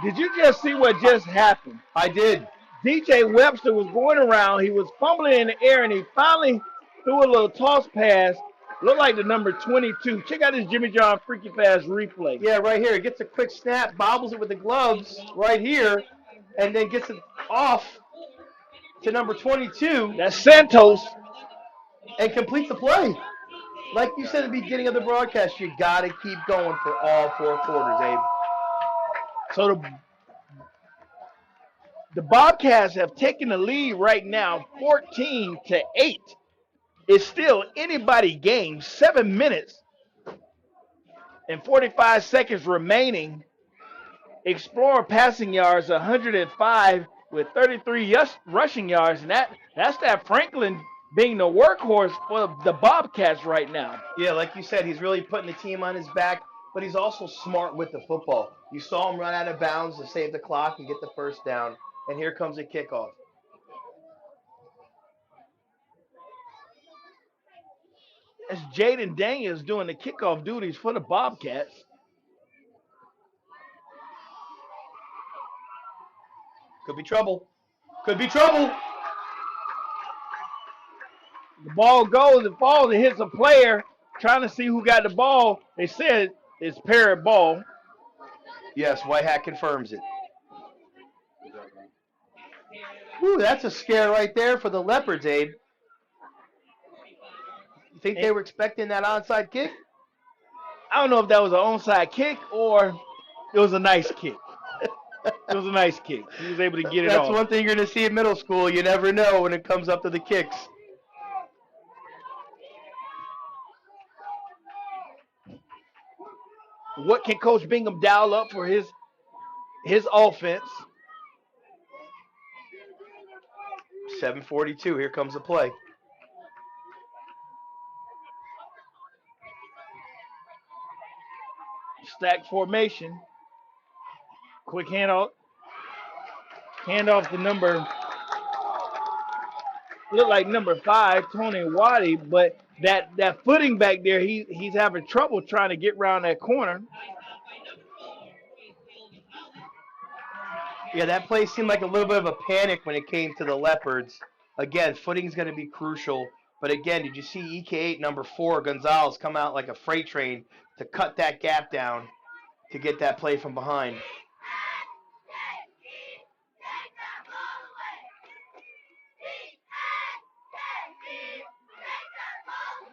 Did you just see what just happened? I did. DJ Webster was going around. He was fumbling in the air, and he finally threw a little toss pass. Looked like the number 22. Check out this Jimmy John freaky fast replay. Yeah, right here. He gets a quick snap, bobbles it with the gloves right here, and then gets it off to number 22. That's Santos. And completes the play. Like you said at the beginning of the broadcast, you got to keep going for all 4 quarters, Abe. So the Bobcats have taken the lead right now, 14-8. It's still anybody game, 7 minutes and 45 seconds remaining. Explorer passing yards, 105 with 33 rushing yards, and that's that Franklin being the workhorse for the Bobcats right now. Yeah, like you said, he's really putting the team on his back, but he's also smart with the football. You saw him run out of bounds to save the clock and get the first down, and here comes a kickoff. As Jaden Daniels doing the kickoff duties for the Bobcats. Could be trouble. Could be trouble. The ball goes, it falls, it hits a player, trying to see who got the ball. They said it's Parrott ball. Yes, White Hat confirms it. Ooh, that's a scare right there for the Leopards, Abe. You think they were expecting that onside kick? I don't know if that was an onside kick or it was a nice kick. It was a nice kick. He was able to get it off. That's one thing you're going to see in middle school. You never know when it comes up to the kicks. What can Coach Bingham dial up for his offense? 7:42. Here comes the play. Stack formation. Quick handoff. Handoff to number, look like number 5, Tony Waddy, but that footing back there, he's having trouble trying to get around that corner. Yeah, that play seemed like a little bit of a panic when it came to the Leopards. Again, footing's going to be crucial. But again, did you see EK8 number 4, Gonzalez, come out like a freight train to cut that gap down to get that play from behind?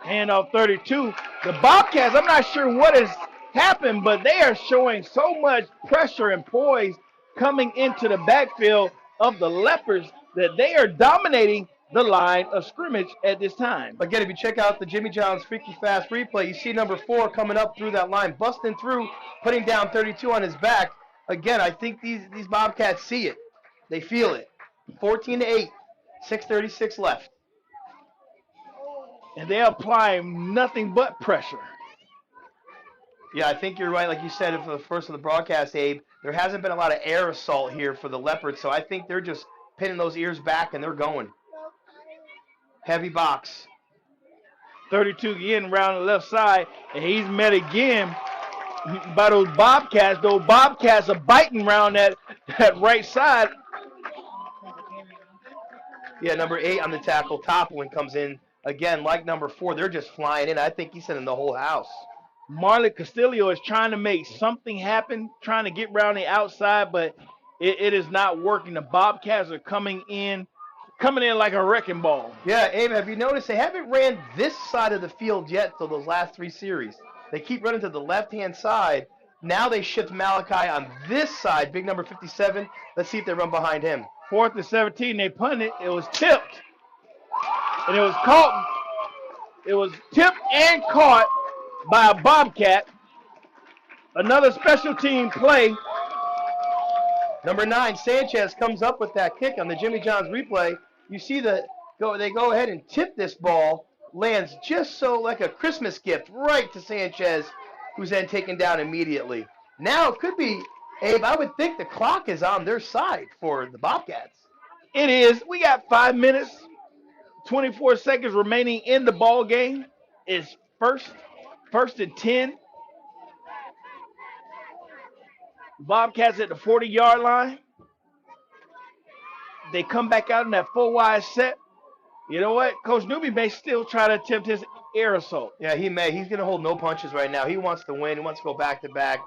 Handoff 32. The Bobcats, I'm not sure what has happened, but they are showing so much pressure and poise coming into the backfield of the Leopards that they are dominating the line of scrimmage at this time. Again, if you check out the Jimmy John's freaky fast replay, you see number 4 coming up through that line, busting through, putting down 32 on his back. Again, I think these Bobcats see it. They feel it. 14-8, 6:36 left. And they're applying nothing but pressure. Yeah, I think you're right. Like you said for the first of the broadcast, Abe, there hasn't been a lot of air assault here for the Leopards, so I think they're just pinning those ears back and they're going. Heavy box. 32 getting around the left side, and he's met again by those Bobcats. Those Bobcats are biting around that right side. Yeah, number 8 on the tackle, Toppling comes in. Again, like number 4, they're just flying in. I think he's sending the whole house. Marlon Castillo is trying to make something happen, trying to get around the outside, but it is not working. The Bobcats are coming in like a wrecking ball. Yeah, Abe, have you noticed they haven't ran this side of the field yet till those last 3 series? They keep running to the left-hand side. Now they shift Malachi on this side, big number 57. Let's see if they run behind him. 4th and 17, they punted. It was tipped, and it was caught. It was tipped and caught by a Bobcat. Another special team play. Number 9, Sanchez comes up with that kick on the Jimmy John's replay. You see they go ahead and tip this ball. Lands just so like a Christmas gift right to Sanchez, who's then taken down immediately. Now it could be, Abe, I would think the clock is on their side for the Bobcats. It is. We got 5 minutes, 24 seconds remaining in the ball game. It's first and 10. Bobcats at the 40-yard line. They come back out in that 4-wide set. You know what? Coach Newby may still try to attempt his air assault. Yeah, he may. He's going to hold no punches right now. He wants to win. He wants to go back-to-back.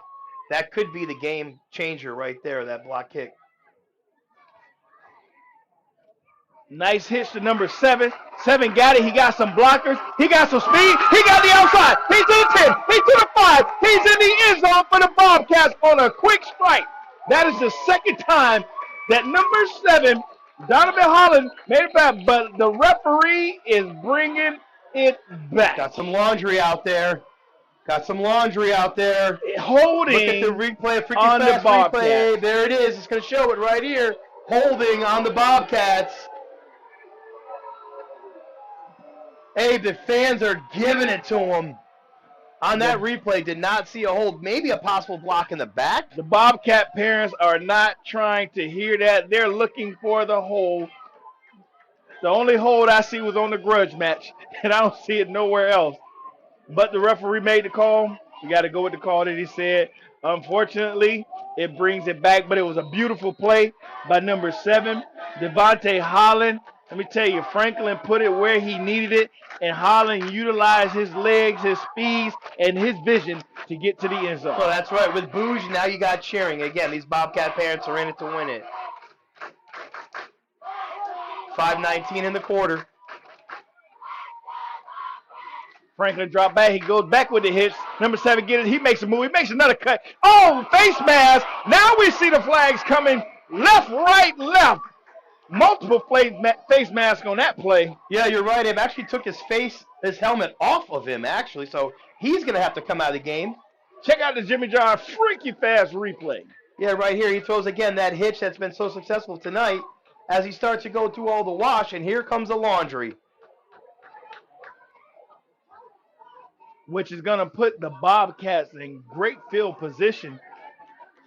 That could be the game changer right there, that block kick. Nice hitch to number 7. 7 got it. He got some blockers. He got some speed. He got the outside. He's to the 10. He's to the 5. He's in the end zone for the Bobcats on a quick strike. That is the second time that number 7, Donovan Holland, made it back, but the referee is bringing it back. Got some laundry out there. Holding Look at the replay, freaking on fast the Bobcats. replay. There it is. It's going to show it right here. Holding on the Bobcats. Hey, the fans are giving it to him. On that replay, did not see a hold. Maybe a possible block in the back. The Bobcat parents are not trying to hear that. They're looking for the hold. The only hold I see was on the grudge match, and I don't see it nowhere else. But the referee made the call. You got to go with the call that he said. Unfortunately, it brings it back, but it was a beautiful play by number 7, Devontae Holland. Let me tell you, Franklin put it where he needed it, and Holland utilized his legs, his speeds, and his vision to get to the end zone. Well, that's right. With Bouge, now you got cheering. Again, these Bobcat parents are in it to win it. 5:19 in the quarter. Franklin dropped back. He goes back with the hits. Number 7 gets it. He makes a move. He makes another cut. Oh, face mask. Now we see the flags coming left, right, left. Multiple face masks on that play. Yeah, you're right. It actually took his helmet off of him, actually. So he's going to have to come out of the game. Check out the Jimmy John freaky fast replay. Yeah, right here. He throws again that hitch that's been so successful tonight as he starts to go through all the wash, and here comes the laundry. Which is going to put the Bobcats in great field position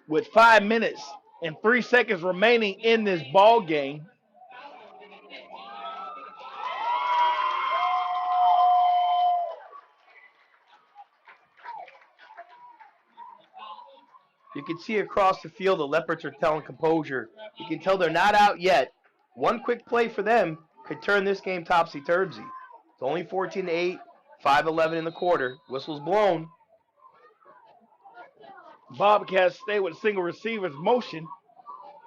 with 5 minutes and 3 seconds remaining in this ball game. You can see across the field the Leopards are telling composure. You can tell they're not out yet. One quick play for them could turn this game topsy-turvy. It's only 14-8, 5:11 in the quarter. Whistle's blown. Bobcats stay with single receivers motion.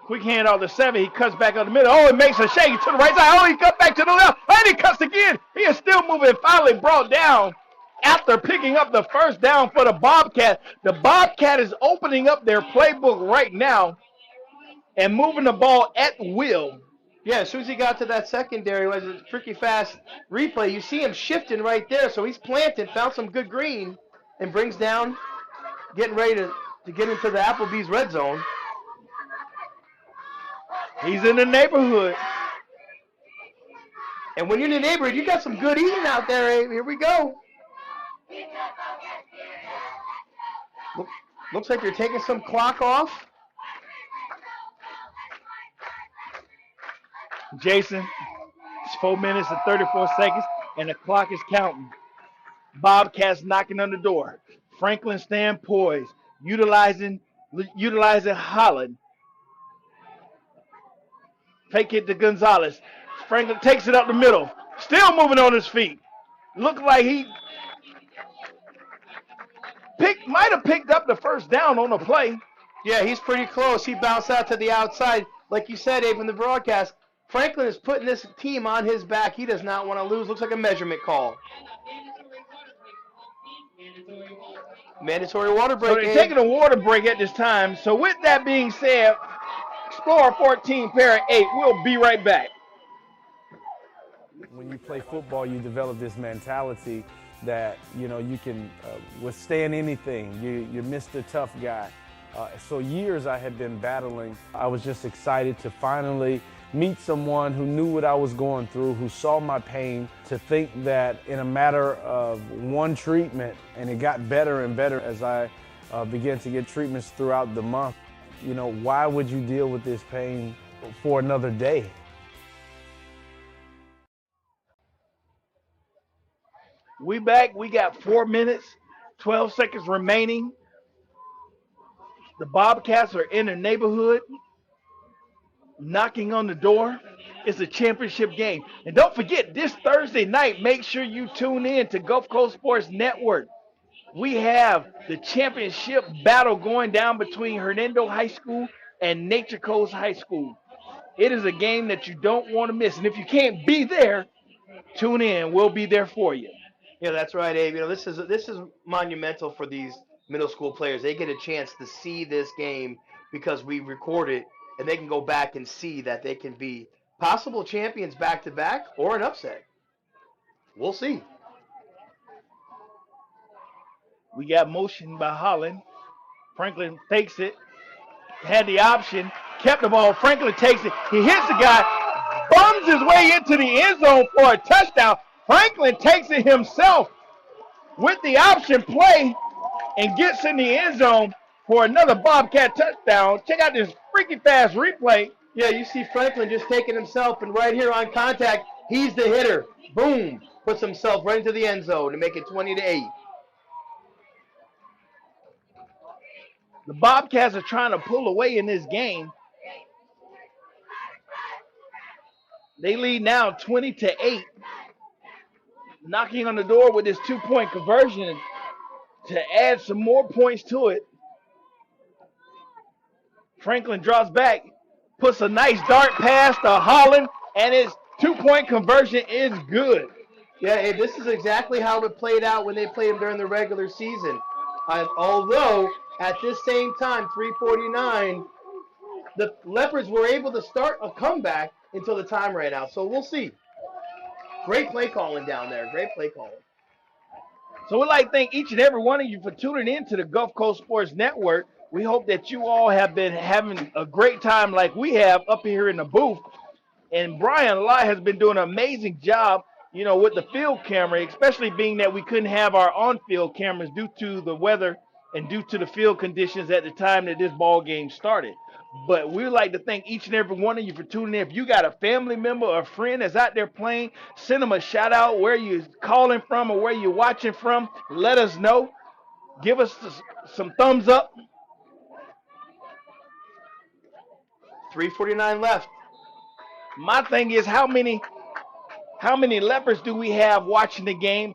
Quick hand off the 7. He cuts back up the middle. Oh, it makes a shake to the right side. Oh, he cuts back to the left. And he cuts again. He is still moving. Finally brought down after picking up the first down for the Bobcat. The Bobcat is opening up their playbook right now and moving the ball at will. Yeah, as soon as he got to that secondary, it was a tricky fast replay. You see him shifting right there. So he's planted, found some good green, and brings down, getting ready to get into the Applebee's red zone. He's in the neighborhood. And when you're in the neighborhood, you got some good eating out there, Abe. Here we go. Looks like you're taking some clock off. Jason, it's 4 minutes and 34 seconds, and the clock is counting. Bobcats knocking on the door. Franklin stand poised, utilizing Holland. Fake it to Gonzalez. Franklin takes it up the middle. Still moving on his feet. Look like he might have picked up the first down on the play. Yeah, he's pretty close. He bounced out to the outside. Like you said, Abe, in the broadcast, Franklin is putting this team on his back. He does not want to lose. Looks like a measurement call. Mandatory water break. So they're taking a water break at this time. So with that being said, Explorer 14, Parrott 8. We'll be right back. When you play football, you develop this mentality that, you know, you can withstand anything. You're Mr. Tough Guy. So years I had been battling. I was just excited to finally meet someone who knew what I was going through, who saw my pain, to think that in a matter of one treatment, and it got better and better as I began to get treatments throughout the month. You know, why would you deal with this pain for another day? We back. We got 4 minutes, 12 seconds remaining. The Bobcats are in the neighborhood, knocking on the door. It's a championship game. And don't forget, this Thursday night, make sure you tune in to Gulf Coast Sports Network. We have the championship battle going down between Hernando High School and Nature Coast High School. It is a game that you don't want to miss. And if you can't be there, tune in. We'll be there for you. Yeah, that's right, Abe. You know, this is monumental for these middle school players. They get a chance to see this game because we record it, and they can go back and see that they can be possible champions back-to-back or an upset. We'll see. We got motion by Holland. Franklin fakes it. Had the option. Kept the ball. Franklin takes it. He hits the guy. Bums his way into the end zone for a touchdown. Franklin takes it himself with the option play and gets in the end zone for another Bobcat touchdown. Check out this freaky fast replay. Yeah, you see Franklin just taking himself, and right here on contact, he's the hitter. Boom. Puts himself right into the end zone to make it 20-8. The Bobcats are trying to pull away in this game. They lead now 20-8. Knocking on the door with this 2-point conversion to add some more points to it. Franklin drops back, puts a nice dart pass to Holland, and his 2-point conversion is good. Yeah, hey, this is exactly how it played out when they played him during the regular season. Although, at this same time, 3:49, the Leopards were able to start a comeback until the time ran out. So we'll see. Great play calling down there. Great play calling. So we'd like to thank each and every one of you for tuning in to the Gulf Coast Sports Network. We hope that you all have been having a great time like we have up here in the booth. And Brian Lai has been doing an amazing job, you know, with the field camera, especially being that we couldn't have our on-field cameras due to the weather and due to the field conditions at the time that this ball game started. But we would like to thank each and every one of you for tuning in. If you got a family member or a friend that's out there playing, send them a shout out where you're calling from or where you're watching from. Let us know. Give us some thumbs up. 3:49 left. My thing is, how many Leopards do we have watching the game?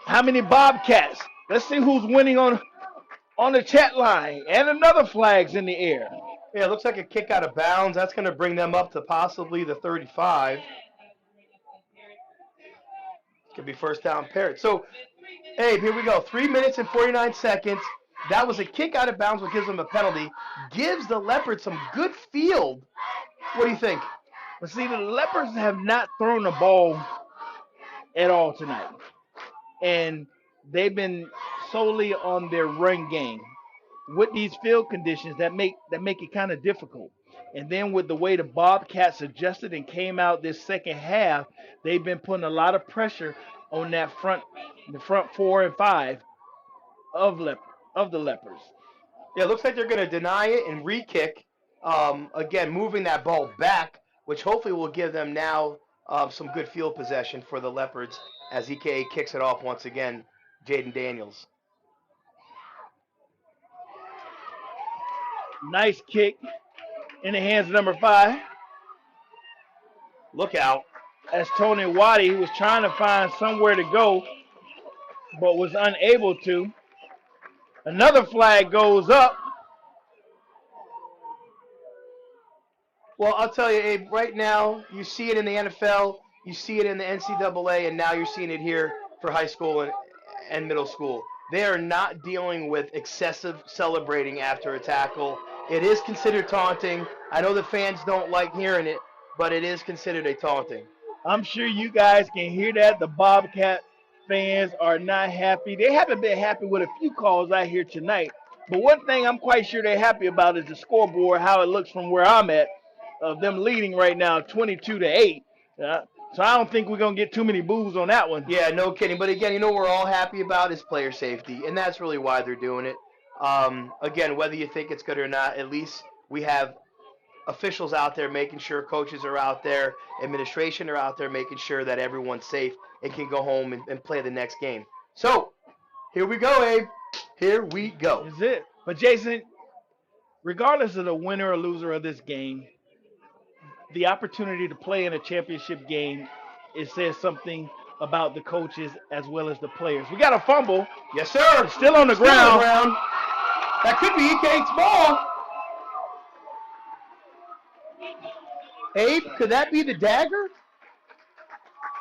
How many Bobcats? Let's see who's winning on the chat line. And another flag's in the air. Yeah, it looks like a kick out of bounds. That's going to bring them up to possibly the 35. Could be first down Parrott. So, hey, here we go. 3 minutes and 49 seconds. That was a kick out of bounds, which gives them a penalty. Gives the Leopards some good field. What do you think? But see, the Leopards have not thrown the ball at all tonight. And they've been solely on their run game. With these field conditions, that make it kind of difficult. And then with the way the Bobcats adjusted and came out this second half, they've been putting a lot of pressure on the front 4 and 5 of the Leopards. Yeah, it looks like they're going to deny it and re-kick. Again, moving that ball back, which hopefully will give them now some good field possession for the Leopards as EKA kicks it off once again, Jaden Daniels. Nice kick in the hands of number 5. Look out. That's Tony Waddy, who was trying to find somewhere to go, but was unable to. Another flag goes up. Well, I'll tell you, Abe, right now, you see it in the NFL, you see it in the NCAA, and now you're seeing it here for high school and middle school. They are not dealing with excessive celebrating after a tackle. It is considered taunting. I know the fans don't like hearing it, but it is considered a taunting. I'm sure you guys can hear that. The Bobcat fans are not happy. They haven't been happy with a few calls out here tonight. But one thing I'm quite sure they're happy about is the scoreboard, how it looks from where I'm at, of them leading right now 22-8. So I don't think we're going to get too many boos on that one. Yeah, no kidding. But again, you know what we're all happy about is player safety, and that's really why they're doing it. Again, whether you think it's good or not, at least we have officials out there making sure, coaches are out there, administration are out there making sure that everyone's safe and can go home and play the next game. So, here we go, Abe. Here we go. Is it? But Jason, regardless of the winner or loser of this game, the opportunity to play in a championship game, it says something about the coaches as well as the players. We got a fumble. Yes, sir. Still on the ground. That could be Ikate's ball. Abe, could that be the dagger?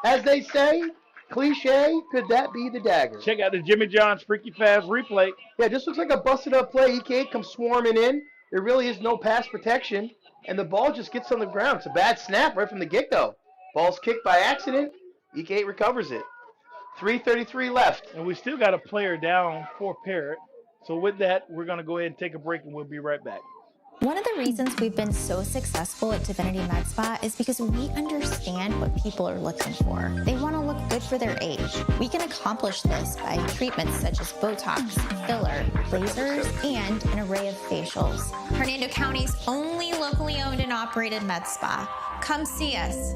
As they say, cliche, could that be the dagger? Check out the Jimmy John's Freaky Fast replay. Yeah, just looks like a busted up play. Ikate comes swarming in. There really is no pass protection, and the ball just gets on the ground. It's a bad snap right from the get-go. Ball's kicked by accident. Ikate recovers it. 3:33 left. And we still got a player down for Parrott. So with that, we're going to go ahead and take a break, and we'll be right back. One of the reasons we've been so successful at Divinity Med Spa is because we understand what people are looking for. They want to look good for their age. We can accomplish this by treatments such as Botox, filler, lasers, and an array of facials. Hernando County's only locally owned and operated med spa. Come see us.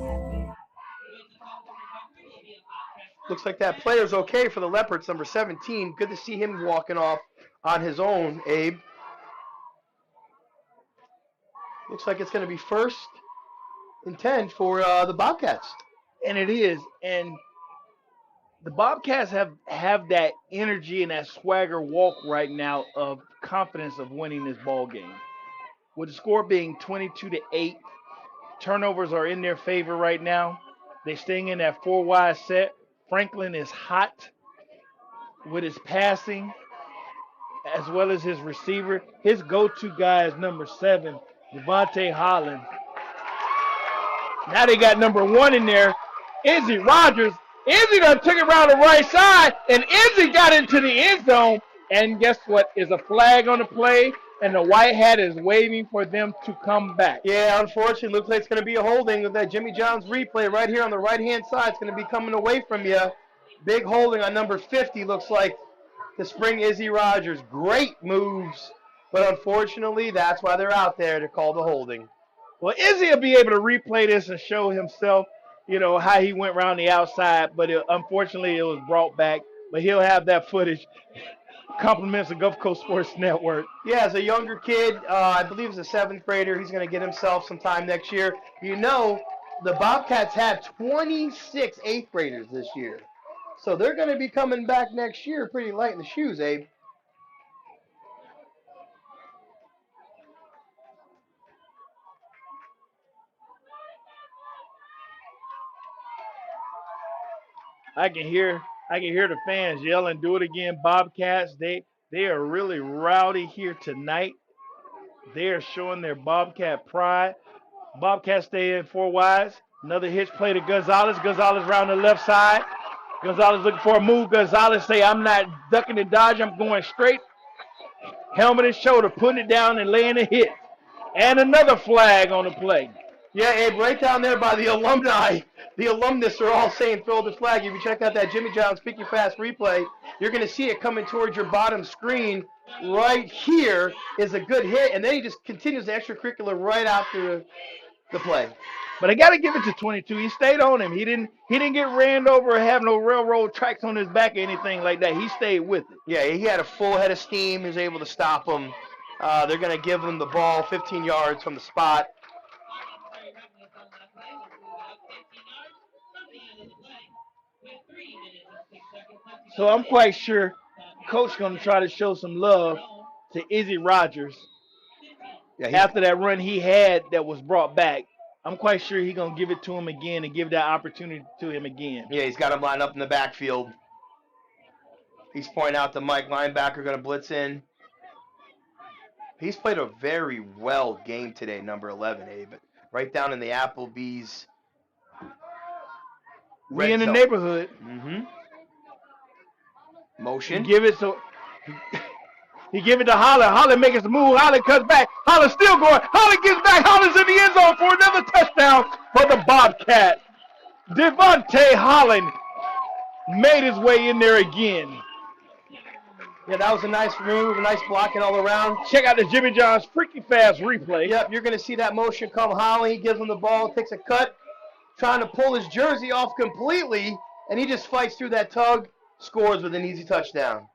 Looks like that player's okay for the Leopards, number 17. Good to see him walking off on his own, Abe. Looks like it's going to be 1st and 10 for the Bobcats. And it is. And the Bobcats have that energy and that swagger walk right now of confidence of winning this ball game. With the score being 22-8, turnovers are in their favor right now. They're staying in that 4-wide set. Franklin is hot with his passing as well as his receiver. His go-to guy is number 7, Devontae Holland. Now they got number 1 in there, Izzy Rogers. Izzy done took it around the right side, and Izzy got into the end zone. And guess what? Is a flag on the play, and the white hat is waiting for them to come back. Yeah, unfortunately, looks like it's going to be a holding with that Jimmy John's replay right here on the right-hand side. It's going to be coming away from you. Big holding on number 50, looks like, to spring Izzy Rogers. Great moves. But unfortunately, that's why they're out there to call the holding. Well, Izzy will be able to replay this and show himself, how he went around the outside. But unfortunately, it was brought back. But he'll have that footage. Compliments of Gulf Coast Sports Network. Yeah, as a younger kid, I believe he's a 7th grader. He's going to get himself some time next year. The Bobcats have 26 8th graders this year. So they're going to be coming back next year pretty light in the shoes, Abe. I can hear the fans yelling, "Do it again, Bobcats." They are really rowdy here tonight. They are showing their Bobcat pride. Bobcats stay in 4 wides. Another hitch play to Gonzalez. Gonzalez round the left side. Gonzalez looking for a move. Gonzalez say, "I'm not ducking and dodging. I'm going straight." Helmet and shoulder, putting it down and laying a hit. And another flag on the play. Yeah, Abe, right down there by the alumni. The alumnus are all saying throw the flag. If you check out that Jimmy John's Freaky Fast replay, you're going to see it coming towards your bottom screen. Right here is a good hit, and then he just continues the extracurricular right after the play. But I got to give it to 22. He stayed on him. He didn't get ran over or have no railroad tracks on his back or anything like that. He stayed with it. Yeah, he had a full head of steam. He was able to stop him. They're going to give him the ball 15 yards from the spot. So I'm quite sure Coach going to try to show some love to Izzy Rogers after that run he had that was brought back. I'm quite sure he's going to give it to him again and give that opportunity to him again. Yeah, he's got him lined up in the backfield. He's pointing out the Mike linebacker going to blitz in. He's played a very well game today, number 11, Abe. Right down in the Applebee's. We in the neighborhood. Mm-hmm. Motion. He give it to Holler. Holler making the move. Holler cuts back. Holler still going. Holler gets back. Holler's in the end zone for another touchdown for the Bobcat. Devontae Holland made his way in there again. Yeah, that was a nice move, a nice blocking all around. Check out the Jimmy John's freaky fast replay. Yep, you're going to see that motion come. Holland, he gives him the ball, takes a cut, trying to pull his jersey off completely, and he just fights through that tug, scores with an easy touchdown.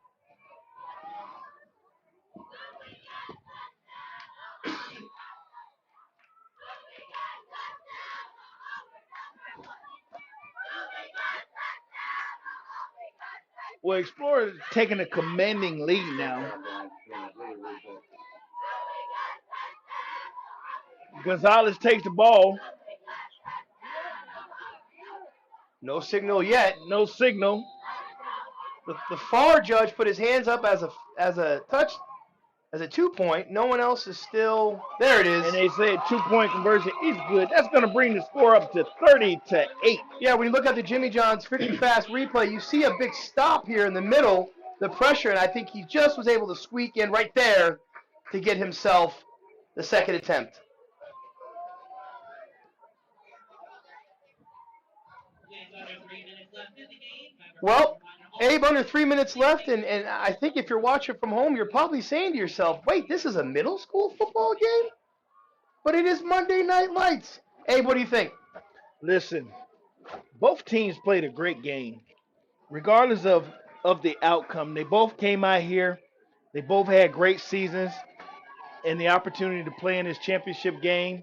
Well, Explorer is taking a commanding lead now. Gonzalez takes the ball. No signal yet. No signal. The far judge put his hands up as a touch, as a 2-point. No one else is still. There it is. And they say a 2-point conversion is good. That's going to bring the score up to 30-8. Yeah, when you look at the Jimmy John's 50 fast replay, you see a big stop here in the middle, the pressure, and I think he just was able to squeak in right there to get himself the second attempt. Well, Abe, under 3 minutes left, and I think if you're watching from home, you're probably saying to yourself, wait, this is a middle school football game? But it is Monday Night Lights. Abe, what do you think? Listen, both teams played a great game. Regardless of the outcome, they both came out here. They both had great seasons and the opportunity to play in this championship game.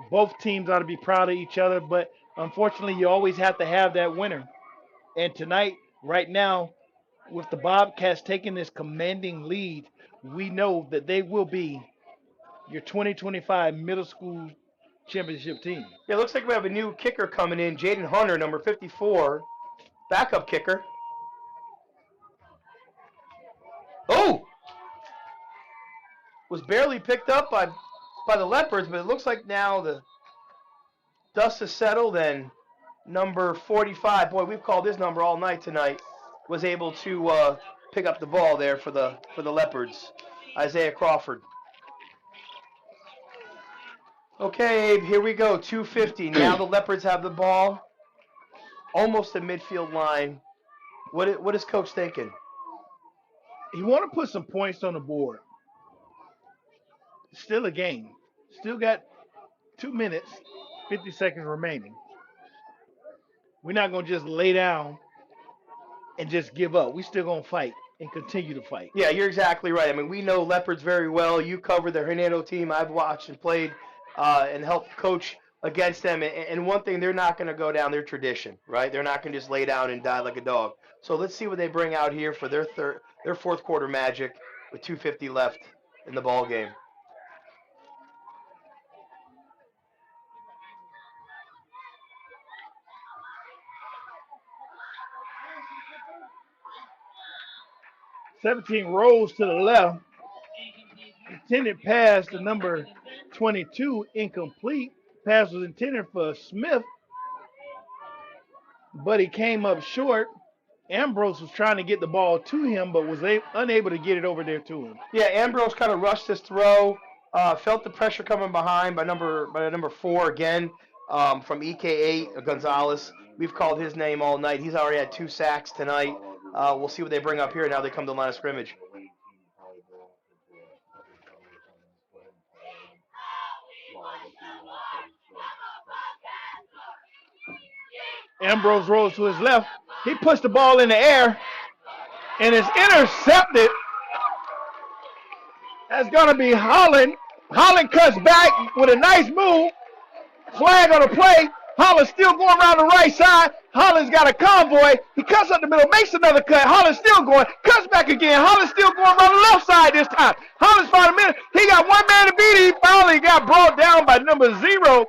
Both teams ought to be proud of each other, but unfortunately, you always have to have that winner. And tonight, right now, with the Bobcats taking this commanding lead, we know that they will be your 2025 middle school championship team. Yeah, it looks like we have a new kicker coming in, Jaden Hunter, number 54, backup kicker. Oh! Was barely picked up by the Leopards, but it looks like now the dust has settled and number 45, boy, we've called this number all night tonight, was able to pick up the ball there for the Leopards. Isaiah Crawford. Okay, Abe, here we go, 2:50. Now the Leopards have the ball, almost the midfield line. What is Coach thinking? You want to put some points on the board. Still a game. Still got 2 minutes, 50 seconds remaining. We're not going to just lay down and just give up. We're still going to fight and continue to fight. Yeah, you're exactly right. I mean, we know Leopards very well. You cover the Hernando team. I've watched and played and helped coach against them. And one thing, they're not going to go down their tradition, right? They're not going to just lay down and die like a dog. So let's see what they bring out here for their fourth quarter magic with 2:50 left in the ball game. $17 rolls to the left. Intended pass to number 22, incomplete. Pass was intended for Smith, but he came up short. Ambrose was trying to get the ball to him, but was unable to get it over there to him. Yeah, Ambrose kind of rushed his throw, felt the pressure coming behind by number 4 again from EK8, Gonzalez. We've called his name all night. He's already had 2 sacks tonight. We'll see what they bring up here. Now they come to the line of scrimmage. Ambrose rolls to his left. He puts the ball in the air, and it's intercepted. That's going to be Holland. Holland cuts back with a nice move. Flag on the play. Holland's still going around the right side. Holland's got a convoy. He cuts up the middle, makes another cut. Holland's still going, cuts back again. Holland's still going around the left side this time. Holland's found a minute. He got one man to beat. He finally got brought down by number 0.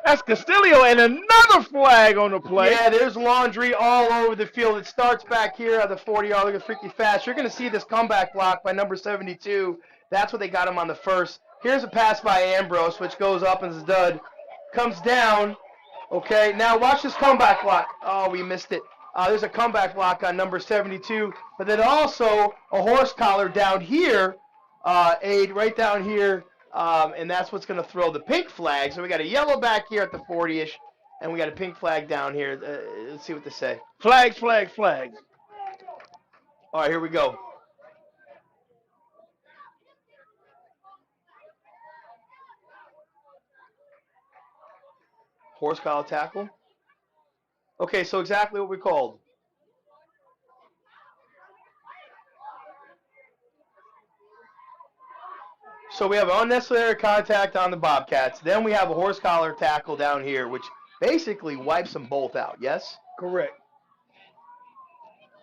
That's Castillo, and another flag on the play. Yeah, there's laundry all over the field. It starts back here at the 40-yard. Look at freaky fast. You're going to see this comeback block by number 72. That's what they got him on the first. Here's a pass by Ambrose, which goes up and is dud. Comes down. Okay, now watch this comeback block. Oh, we missed it. There's a comeback block on number 72, but then also a horse collar down here, aid right down here, and that's what's going to throw the pink flag. So we got a yellow back here at the 40-ish, and we got a pink flag down here. Let's see what they say. Flags, flags, flags. All right, here we go. Horse collar tackle. Okay, so exactly what we called. So we have unnecessary contact on the Bobcats. Then we have a horse collar tackle down here, which basically wipes them both out, yes? Correct.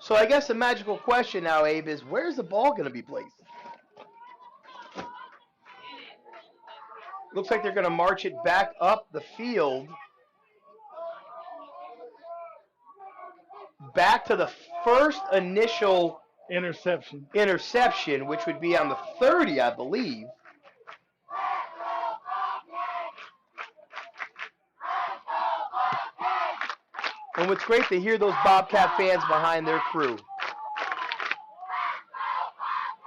So I guess the magical question now, Abe, is where's the ball going to be placed? Looks like they're going to march it back up the field. Back to the first initial interception, which would be on the 30, I believe. And what's great to hear those Bobcat fans behind their crew.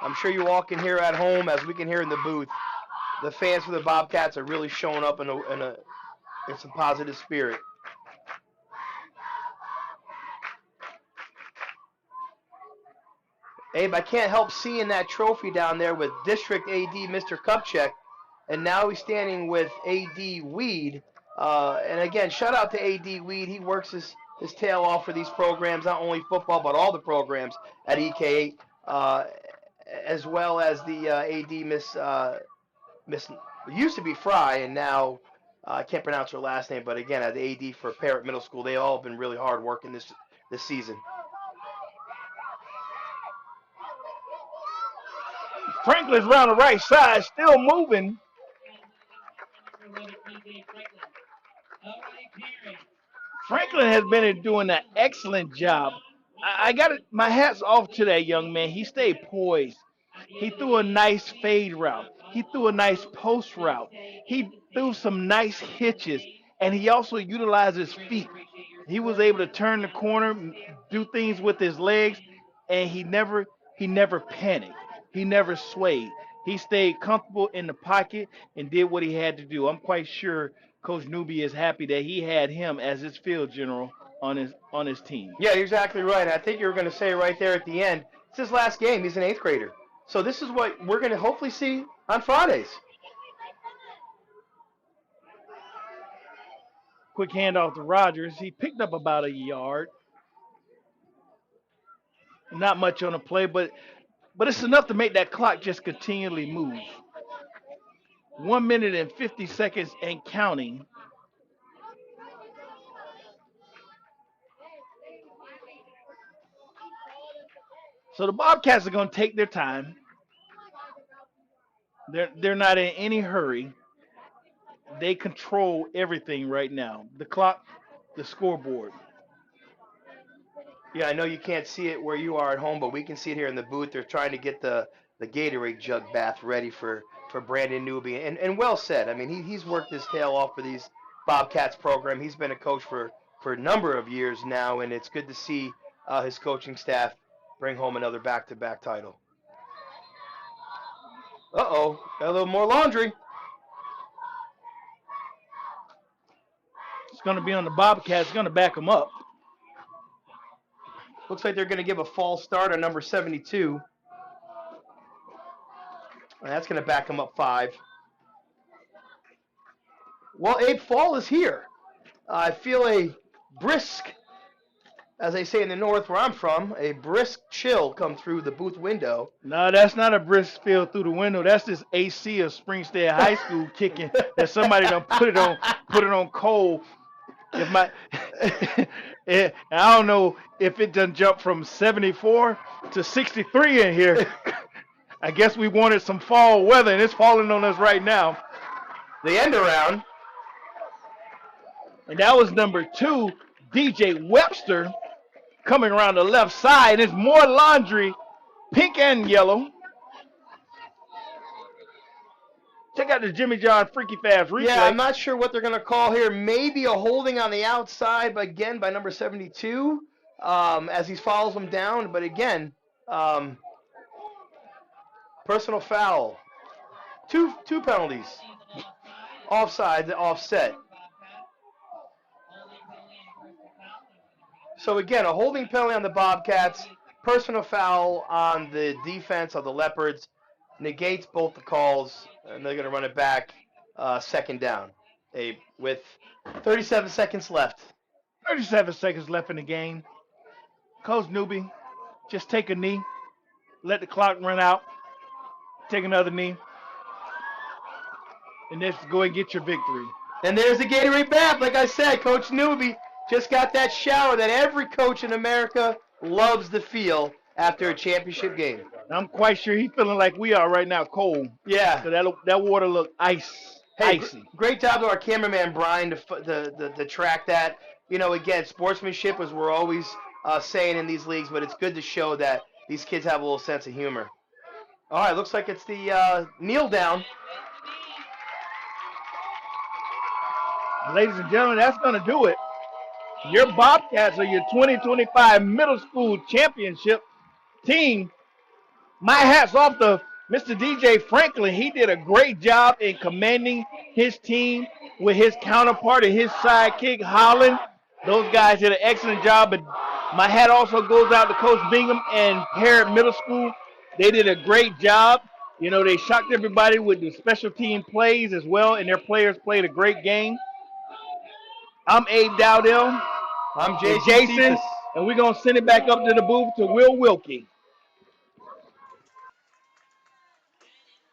I'm sure you all can hear at home, as we can hear in the booth. The fans for the Bobcats are really showing up in some positive spirit. Abe, I can't help seeing that trophy down there with District AD Mr. Kupchak, and now he's standing with AD Weed. And again, shout out to AD Weed. He works his tail off for these programs, not only football, but all the programs at EK8, as well as the AD Miss used to be Fry, and now I can't pronounce her last name, but again, at the AD for Parrott Middle School, they all have been really hard working this season. Franklin's around the right side, still moving. Franklin has been doing an excellent job. I got my hats off to that young man. He stayed poised. He threw a nice fade route. He threw a nice post route. He threw some nice hitches, and he also utilized his feet. He was able to turn the corner, do things with his legs, and he never panicked. He never swayed. He stayed comfortable in the pocket and did what he had to do. I'm quite sure Coach Newby is happy that he had him as his field general on his team. Yeah, you're exactly right. I think you were going to say right there at the end, it's his last game. He's an 8th grader. So this is what we're going to hopefully see on Fridays. Quick handoff to Rogers. He picked up about a yard. Not much on the play, but it's enough to make that clock just continually move. 1 minute and 50 seconds and counting. So the Bobcats are going to take their time. They're not in any hurry. They control everything right now. The clock, the scoreboard. Yeah, I know you can't see it where you are at home, but we can see it here in the booth. They're trying to get the Gatorade jug bath ready for Brandon Newby. And well said. I mean, he's worked his tail off for these Bobcats program. He's been a coach for a number of years now, and it's good to see his coaching staff bring home another back-to-back title. Uh-oh, got a little more laundry. It's going to be on the Bobcats. It's going to back them up. Looks like they're going to give a false start on number 72. And that's going to back them up 5. Well, Abe, fall is here. I feel a brisk, as they say in the north where I'm from, a brisk chill come through the booth window. No, that's not a brisk feel through the window. That's this AC of Springstead High School kicking that somebody done put it on cold. If my, I don't know if it done jumped from 74 to 63 in here. I guess we wanted some fall weather, and it's falling on us right now. The end around. And that was number 2, DJ Webster, coming around the left side. It's more laundry, pink and yellow. Check out the Jimmy John Freaky Fast replay. Yeah, I'm not sure what they're going to call here. Maybe a holding on the outside, but again, by number 72, as he follows him down. But again, personal foul. Two penalties. Offside, offset. So again, a holding penalty on the Bobcats, personal foul on the defense of the Leopards, negates both the calls, and they're going to run it back second down, Abe, with 37 seconds left. 37 seconds left in the game. Coach Newby, just take a knee, let the clock run out, take another knee, and let's go and get your victory. And there's the Gatorade bath. Like I said, Coach Newby just got that shower that every coach in America loves to feel after a championship game. I'm quite sure he's feeling like we are right now, cold. Yeah. So that water look icy. Great job to our cameraman, Brian, to track that. You know, again, sportsmanship, as we're always saying in these leagues, but it's good to show that these kids have a little sense of humor. All right, looks like it's the kneel down. Ladies and gentlemen, that's going to do it. Your Bobcats are your 2025 middle school championship team. My hat's off to Mr. DJ Franklin. He did a great job in commanding his team with his counterpart and his sidekick, Holland. Those guys did an excellent job. But my hat also goes out to Coach Bingham and Parrott Middle School. They did a great job. You know, they shocked everybody with the special team plays as well, and their players played a great game. I'm Abe Dowdell. I'm Jason. And we're going to send it back up to the booth to Will Wilkie.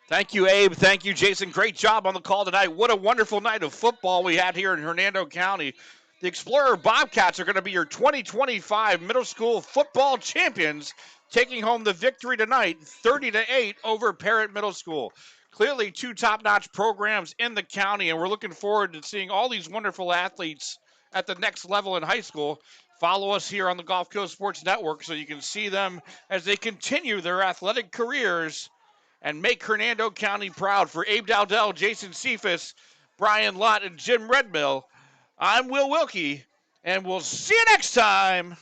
Thank you, Abe. Thank you, Jason. Great job on the call tonight. What a wonderful night of football we had here in Hernando County. The Explorer Bobcats are going to be your 2025 middle school football champions, taking home the victory tonight, 30-8 over Parrott Middle School. Clearly two top-notch programs in the county, and we're looking forward to seeing all these wonderful athletes at the next level in high school. Follow us here on the Gulf Coast Sports Network so you can see them as they continue their athletic careers and make Hernando County proud. For Abe Dowdell, Jason Cephas, Brian Lott, and Jim Redmill, I'm Will Wilkie, and we'll see you next time.